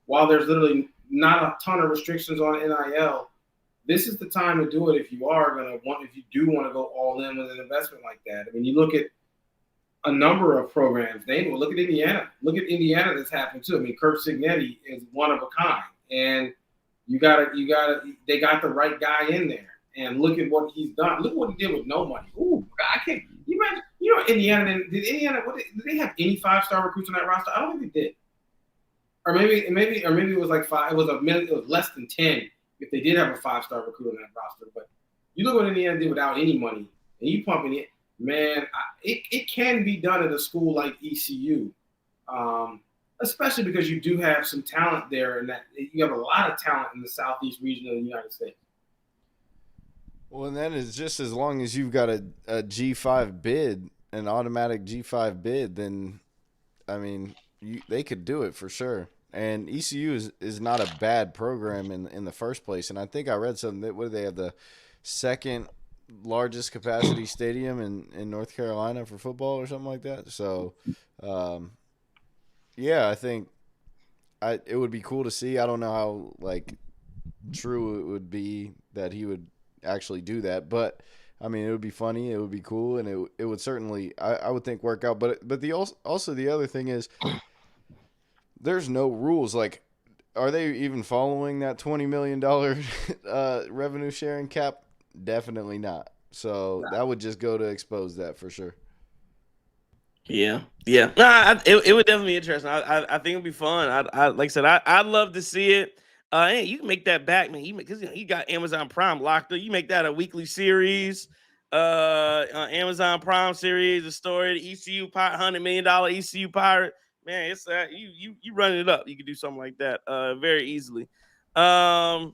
while there's literally not a ton of restrictions on NIL, this is the time to do it if you do want to go all in with an investment like that. I mean, you look at a number of programs. Look at Indiana. Look at Indiana that's happened too. I mean, Kirk Signetti is one of a kind, and they got the right guy in there. And look at what he's done. Look what he did with no money. Ooh, I can't. You imagine? Indiana. Did they have any 5-star recruits on that roster? I don't think they did. Or maybe it was like 5. It was less than 10 if they did have a 5-star recruit on that roster. But you look what Indiana did without any money, and you pumping it, man. It can be done at a school like ECU, especially because you do have some talent there, and that you have a lot of talent in the southeast region of the United States. Well, and then it's just as long as you've got a G5 bid, an automatic G5 bid, then, I mean, they could do it for sure. And ECU is not a bad program in the first place. And I think I read something that they have the second largest capacity stadium in North Carolina for football or something like that. So, yeah, I think it would be cool to see. I don't know how like true it would be that he would actually do that, but I mean, it would be funny, it would be cool, and it would certainly, I would think, work out. But the also the other thing is, there's no rules. Like, are they even following that $20 million revenue sharing cap? Definitely not. So that would just go to expose that for sure. Yeah. Nah, it would definitely be interesting. I think it'd be fun. I like I said, I'd love to see it. Hey, you can make that back, man. Because you got Amazon Prime locked up. You make that a weekly series. Amazon Prime series, the story, the ECU pirate, $100 million ECU pirate. Man, it's you running it up. You could do something like that very easily. And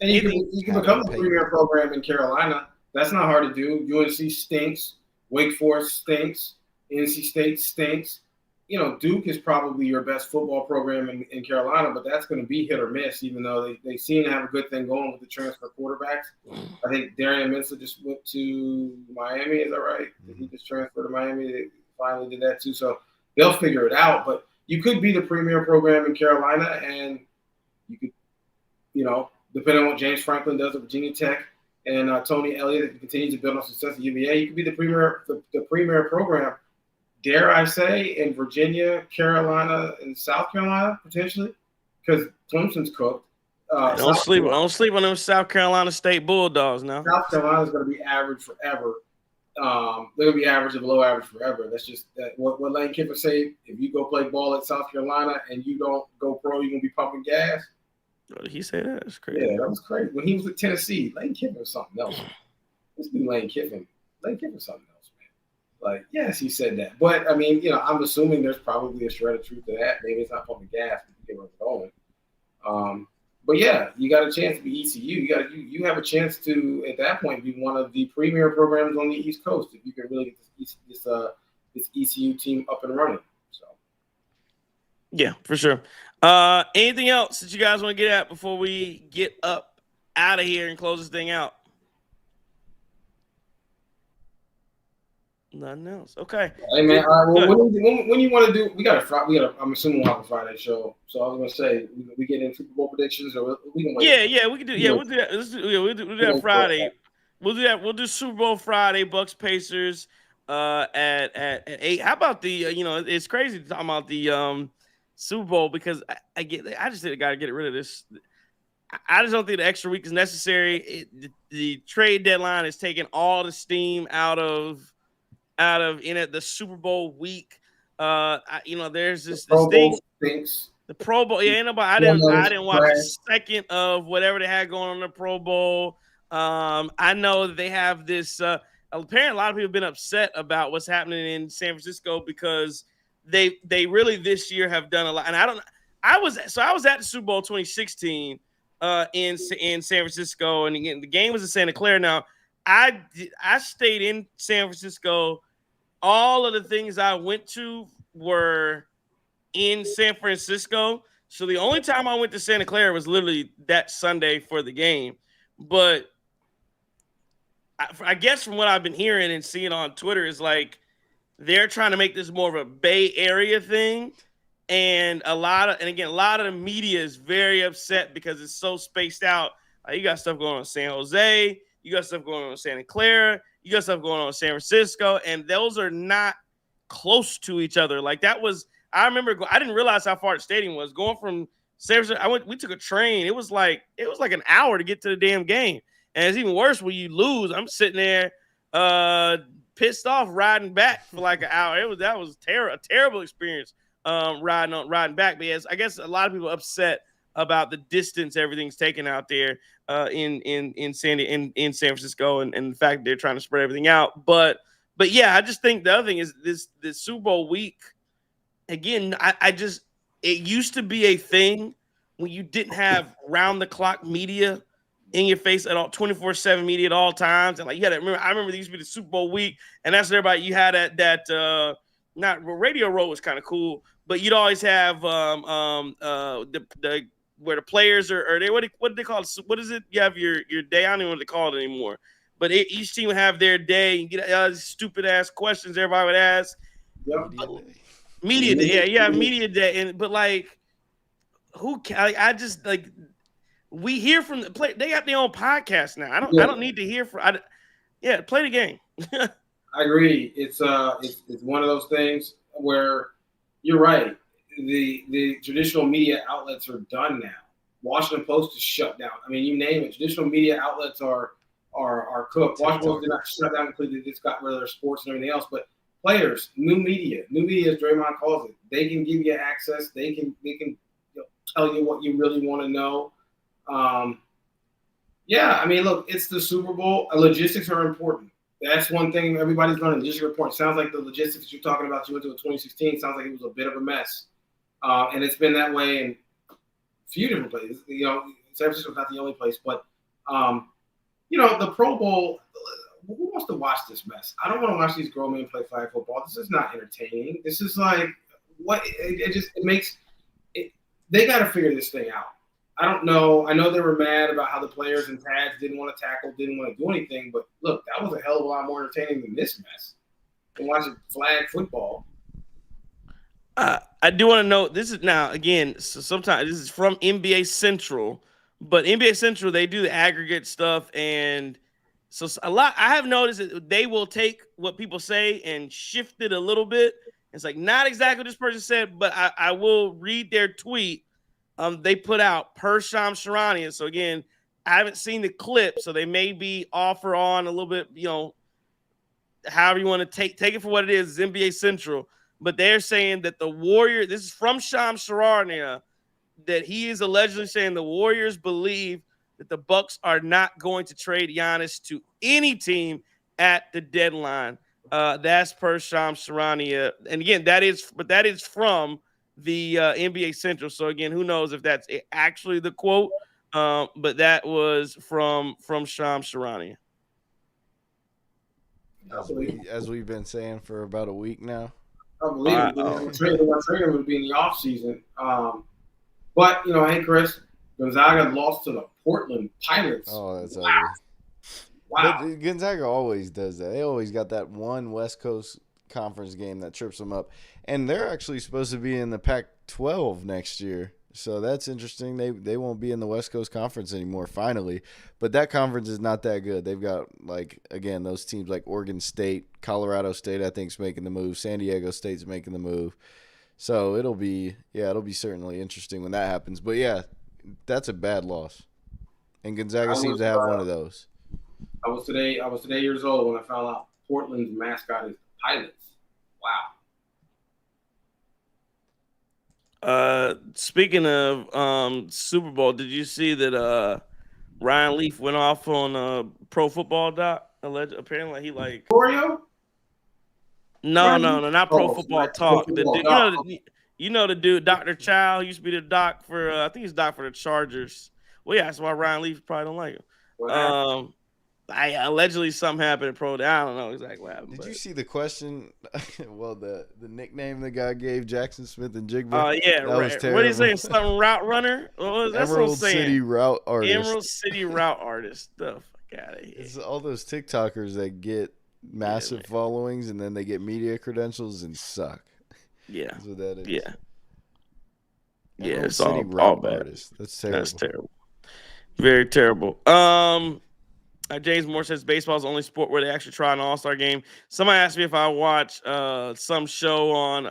you can become a premier program in Carolina. That's not hard to do. UNC stinks. Wake Forest stinks. NC State stinks. You know, Duke is probably your best football program in Carolina, but that's going to be hit or miss, even though they seem to have a good thing going with the transfer quarterbacks. I think Darian Minster just went to Miami. Is that right? He just transferred to Miami. They finally did that too. So they'll figure it out. But you could be the premier program in Carolina, and you could, you know, depending on what James Franklin does at Virginia Tech and Tony Elliott, if he continues to build on success at UVA, you could be the premier program. Dare I say, in Virginia, Carolina, and South Carolina, potentially, because Clemson's cooked. Don't sleep on them South Carolina State Bulldogs now. South Carolina's going to be average forever. They're going to be average and below average forever. That's just that. What Lane Kiffin say, if you go play ball at South Carolina and you don't go pro, you're going to be pumping gas. What did he say that? That's crazy. Yeah, that was crazy. When he was at Tennessee, Lane Kiffin was something else. Let's do Lane Kiffin. Lane Kiffin's something else. Like, yes, he said that. But, I mean, you know, I'm assuming there's probably a shred of truth to that. Maybe it's not pumping gas, but you get where it's going. But, yeah, you got a chance to be ECU. You have a chance to, at that point, be one of the premier programs on the East Coast if you can really get this ECU team up and running. So, yeah, for sure. Anything else that you guys want to get at before we get up out of here and close this thing out? Nothing else. Okay. Hey man, when you want to do? We got a. I'm assuming we'll have a Friday show. So I was gonna say we get in Super Bowl predictions, or we can wait. Yeah, we can do. Yeah, we'll do that. We'll do that Friday. We'll do that. We'll do Super Bowl Friday. Bucks Pacers. At 8. How about the? It's crazy talking about the Super Bowl because I just think I got to get rid of this. I just don't think the extra week is necessary. The trade deadline is taking all the steam out of the Super Bowl week. There's this thing. The Pro Bowl. Yeah, I didn't watch a second of whatever they had going on in the Pro Bowl. I know that they have this. Apparently, a lot of people have been upset about what's happening in San Francisco because they really this year have done a lot. And I was at the Super Bowl 2016 in San Francisco, and again, the game was in Santa Clara. Now, I stayed in San Francisco. All of the things I went to were in San Francisco. So the only time I went to Santa Clara was literally that Sunday for the game. But I guess from what I've been hearing and seeing on Twitter is like they're trying to make this more of a Bay Area thing. And a lot of the media is very upset because it's so spaced out. You got stuff going on in San Jose. You got stuff going on in Santa Clara. You got stuff going on in San Francisco. And those are not close to each other. Like that was, I remember, I didn't realize how far the stadium was. Going from San Francisco, we took a train. It was like an hour to get to the damn game. And it's even worse when you lose. I'm sitting there pissed off riding back for like an hour. That was a terrible experience riding back. But yes, I guess a lot of people upset about the distance everything's taken out there in San Francisco and the fact that they're trying to spread everything out. But yeah, I just think the other thing is this Super Bowl week. Again, it used to be a thing when you didn't have round the clock media in your face at all, 24/7 media at all times. And like you had to remember, I remember there used to be the Super Bowl week, and that's everybody you had that not Radio Row was kind of cool, but you'd always have the where the players are they what do they call it? What is it? You have your day. I don't even know what they call it anymore. But each team would have their day and get stupid ass questions everybody would ask. Yep. Media day, yeah, media day, but like who can I just like we hear from the play. They got their own podcast now. I don't need to hear from. Play the game. I agree. It's one of those things where you're right. The traditional media outlets are done now. Washington Post is shut down. I mean, you name it. Traditional media outlets are cooked. Washington Post did not shut down completely. They just got rid of their sports and everything else. But players, new media as Draymond calls it, they can give you access. They can tell you what you really want to know. I mean, look, it's the Super Bowl. Logistics are important. That's one thing everybody's learning. Logistics are important. Sounds like the logistics you're talking about, you went to a 2016, sounds like it was a bit of a mess. And it's been that way in a few different places. San Francisco's not the only place. But, the Pro Bowl, who wants to watch this mess? I don't want to watch these grown men play flag football. This is not entertaining. This is like, they got to figure this thing out. I don't know. I know they were mad about how the players and pads didn't want to tackle, didn't want to do anything. But, look, that was a hell of a lot more entertaining than this mess. And watching flag football. I do want to note, this is now, again, so sometimes this is from NBA Central. But NBA Central, they do the aggregate stuff. And so I have noticed that they will take what people say and shift it a little bit. It's like not exactly what this person said, but I will read their tweet. They put out per Shams Charania. So again, I haven't seen the clip, so they may be off or on a little bit, however you want to take it for what it is. It's NBA Central. But they're saying that the Warriors, this is from Shams Charania, that he is allegedly saying the Warriors believe that the Bucks are not going to trade Giannis to any team at the deadline. That's per Shams Charania. And again, that is from the NBA Central. So again, who knows if that's actually the quote? But that was from Shams Charania. As we've been saying for about a week now. I believe it. Trader would be in the offseason. But, hey, Chris, Gonzaga lost to the Portland Pilots. Oh, that's wow. Wow. But Gonzaga always does that. They always got that one West Coast Conference game that trips them up. And they're actually supposed to be in the Pac-12 next year. So that's interesting. They won't be in the West Coast Conference anymore, finally. But that conference is not that good. They've got, again, those teams like Oregon State, Colorado State, I think, is making the move. San Diego State's making the move. So it'll be certainly interesting when that happens. But, yeah, that's a bad loss. And Gonzaga seems to have one of those. I was today years old when I found out Portland's mascot is Pilots. Wow. Speaking of Super Bowl, did you see that Ryan Leaf went off on Pro Football Doc? Apparently he Oreo? No, not Pro Football Talk. The dude, Dr. Chow, used to be the doc for I think he's doc for the Chargers. Well, yeah, that's why Ryan Leaf probably don't like him. Allegedly something happened in Pro. I don't know exactly what happened. Did you see the question? Well, the nickname the guy gave Jackson Smith and Jigba. Yeah, that was terrible. What are you saying? Something route runner? That's Emerald City route artist. Emerald City route artist. The fuck out of here. It's all those TikTokers that get massive followings and then they get media credentials and suck. Yeah, that's what that is. Yeah, Emerald it's City all route bad. Artist. That's terrible. That's terrible. Very terrible. James Moore says baseball is the only sport where they actually try an all-star game. Somebody asked me if I watch some show on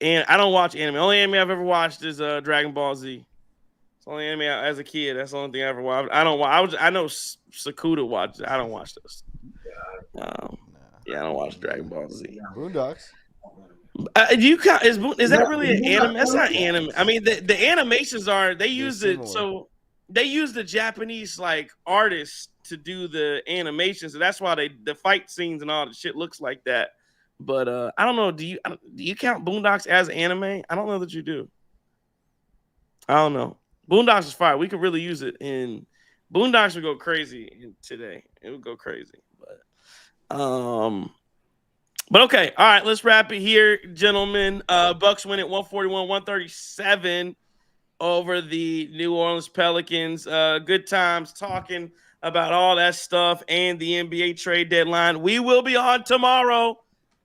and I don't watch anime. Only anime I've ever watched is Dragon Ball Z. It's the only anime as a kid. That's the only thing I ever watched. I don't watch. I know Sakuda watches. I don't watch this. I don't watch Dragon Ball Z. Boondocks. Do you count? Is that really an anime? That's not anime. I mean, the animations are they use it so. They use the Japanese artists to do the animations, so that's why the fight scenes and all the shit looks like that. But I don't know. Do you count Boondocks as anime? I don't know that you do. I don't know. Boondocks is fire. We could really use it in Boondocks would go crazy today. It would go crazy. But okay. All right, let's wrap it here, gentlemen. Bucks win at 141-137 over the New Orleans Pelicans. Good times talking about all that stuff and the NBA trade deadline. We will be on tomorrow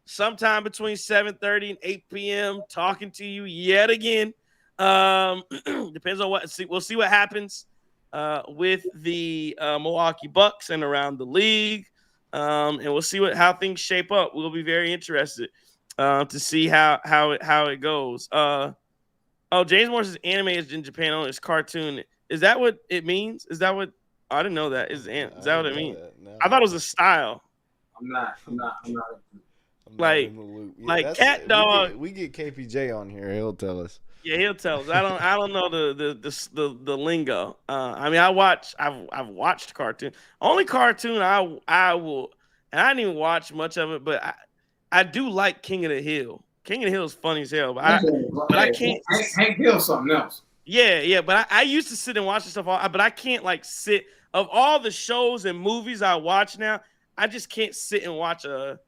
sometime between 7:30 and 8 p.m. talking to you yet again. Depends on what. We'll see what happens with the Milwaukee Bucks and around the league, and we'll see how things shape up. We'll be very interested to see how it goes. James Moore says anime is in Japan only. It's cartoon. Is that what it means? Is that what? I didn't know that. Is that what it means? No. I thought it was a style. I'm not. Like, in the loop. Yeah, like Cat Dog. We get KPJ on here. He'll tell us. Yeah, he'll tell us. I don't know the lingo. I mean, I've watched cartoon. Only cartoon I will, and I didn't even watch much of it, but I do like King of the Hill. King of the Hill is funny as hell, but I can't. Hank Hill's something else. Yeah, but I used to sit and watch this stuff, but I can't like sit. Of all the shows and movies I watch now, I just can't sit and watch a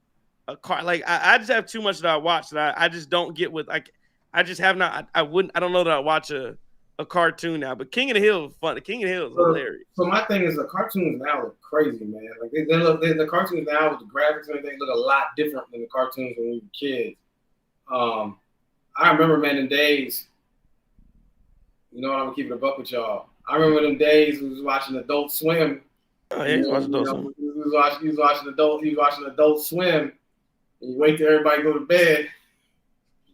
car. Like I just have too much that I watch that I just don't get with. Like I just have not. I don't know that I watch a cartoon now. But King of the Hill is fun. King of the Hill is hilarious. So my thing is the cartoons now look crazy, man. Like the cartoons now with the graphics and everything look a lot different than the cartoons when we were kids. I remember, man, in days. You know what? I'm gonna keep it a buck with y'all. I remember them days we was watching Adult Swim. Oh yeah, watching Adult Swim. He was watching Adult Swim. And you wait till everybody go to bed.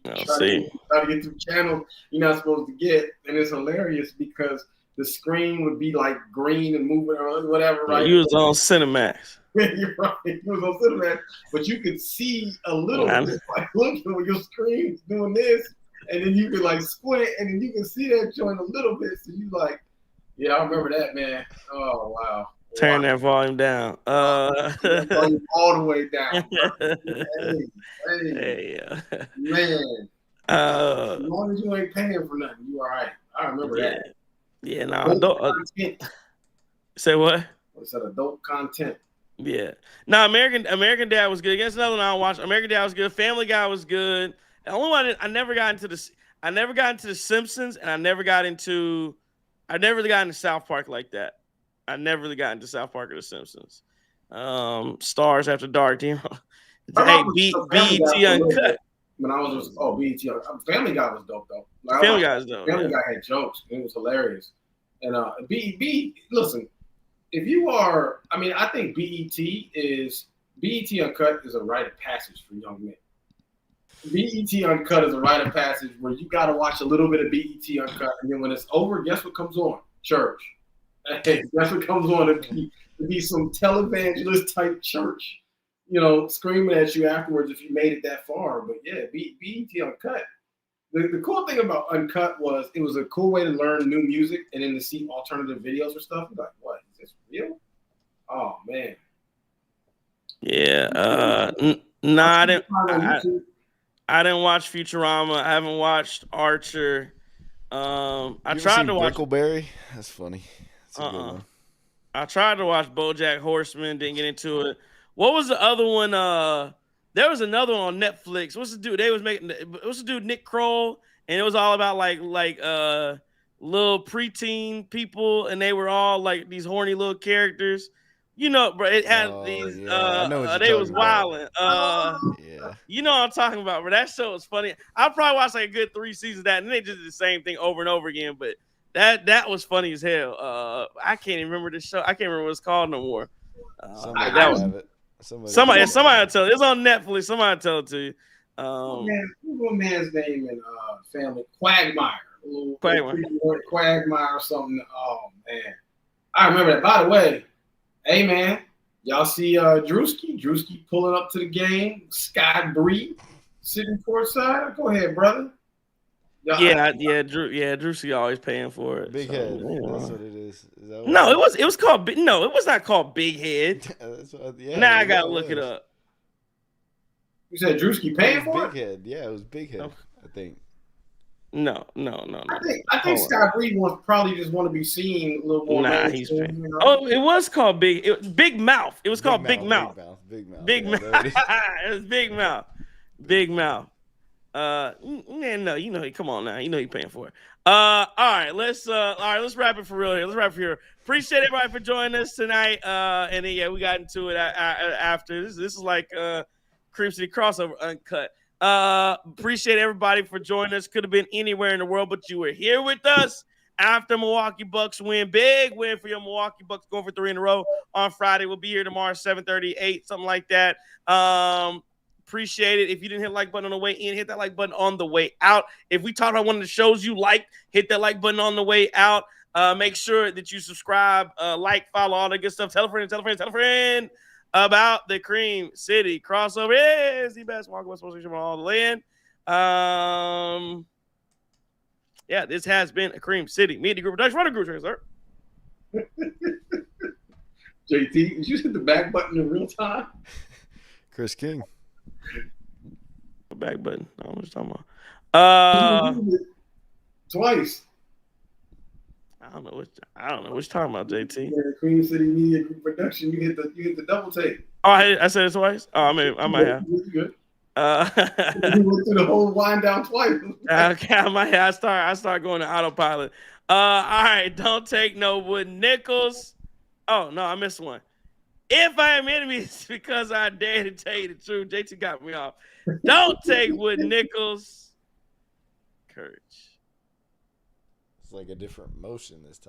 Try to get through channels you're not supposed to get, and it's hilarious because the screen would be like green and moving or whatever. Right? You was on Cinemax. You're right. You was on Cinemax, but you could see a little bit. Like look when your screen's doing this. And then you can like squint, and then you can see that joint a little bit. So you like, yeah, I remember that, man. Oh wow! Turn that volume down. All the way down. Hey, man. As long as you ain't paying for nothing, you all right. I remember that. Yeah, no. Say what? What's that? Adult content. Yeah. No, American Dad was good. Against another one I watched. American Dad was good. Family Guy was good. The only one I never got into the Simpsons, and I never got into South Park like that. I never really got into South Park or the Simpsons. Stars After Dark, you know. Hey, BET Uncut. When I was BET Uncut. Family Guy was dope though. Like, Family Guy was dope. Family Guy had jokes. It was hilarious. And listen, if you are, I mean, I think BET Uncut is a rite of passage for young men. BET Uncut is a rite of passage where you got to watch a little bit of BET Uncut, and then when it's over, guess what comes on? Church. Hey, guess what comes on? To be some televangelist type church, you know, screaming at you afterwards if you made it that far. But yeah, BET Uncut. The cool thing about Uncut was it was a cool way to learn new music and then to see alternative videos or stuff. You're like, what? Is this real? Oh man. Yeah. I didn't watch Futurama. I haven't watched Archer. I tried to watch Brickleberry. That's funny. That's a good one. I tried to watch BoJack Horseman. Didn't get into it. What was the other one? There was another one on Netflix. What's the dude? What's the dude? Nick Kroll, and it was all about like little preteen people, and they were all like these horny little characters. You know, bro, it had these. Yeah. They was wilding. Yeah. You know what I'm talking about, bro. That show was funny. I probably watched like a good 3 seasons of that, and they just did the same thing over and over again. But that was funny as hell. I can't even remember the show. I can't remember what it's called no more. Somebody will tell it. It's on Netflix. Somebody will tell it to you. What's man's name in Family? Quagmire. Quagmire or something. Oh man, I remember that. By the way. Hey man, y'all see Drewski pulling up to the game. Sky Bree sitting courtside. Go ahead, brother. Drewski always paying for it. Big head. That's what it is. No, it was called. No, it was not called Big Head. Now I gotta look it up. You said Drewski paying for Big Head. Yeah, it was Big Head. I think. No. I think Scott Reed probably just want to be seen a little more. Nah, he's paying. You know? Oh, it was called Big Mouth. It was called Big Mouth. Big Mouth. It was Big Mouth. Big Mouth. Man, no, you know, come on now. You know you're paying for it. All right, let's wrap it for real here. Appreciate everybody for joining us tonight. And then, we got into it after. This is like Cream City Crossover Uncut. Appreciate everybody for joining us. Could have been anywhere in the world, but you were here with us after Milwaukee Bucks win. Big win for your Milwaukee Bucks, going for 3 in a row on Friday. We'll be here tomorrow, 7:30, 8, something like that. Appreciate it. If you didn't hit the like button on the way in, hit that like button on the way out. If we talked about one of the shows you like, hit that like button on the way out. Make sure that you subscribe, like, follow, all that good stuff. Tell a friend about the Cream City Crossover. Is the best Walk West Sports from all the land. Yeah, this has been a Cream City Media Group production. Run a group, sir. JT, did you hit the back button in real time? Chris King. The back button. I don't know what you're talking about. Twice. I don't know what you're talking about, JT. Yeah, Cream City Media Group production. You hit the double take. Oh, I said it twice. Oh, I mean, I might have. You good. You went through the whole wind down twice. Okay, I might have. I start going to autopilot. All right, don't take no wooden nickels. Oh no, I missed one. If I am enemies because I dare to tell you the truth, JT got me off. Don't take wooden nickels. Courage. It's like a different motion this time.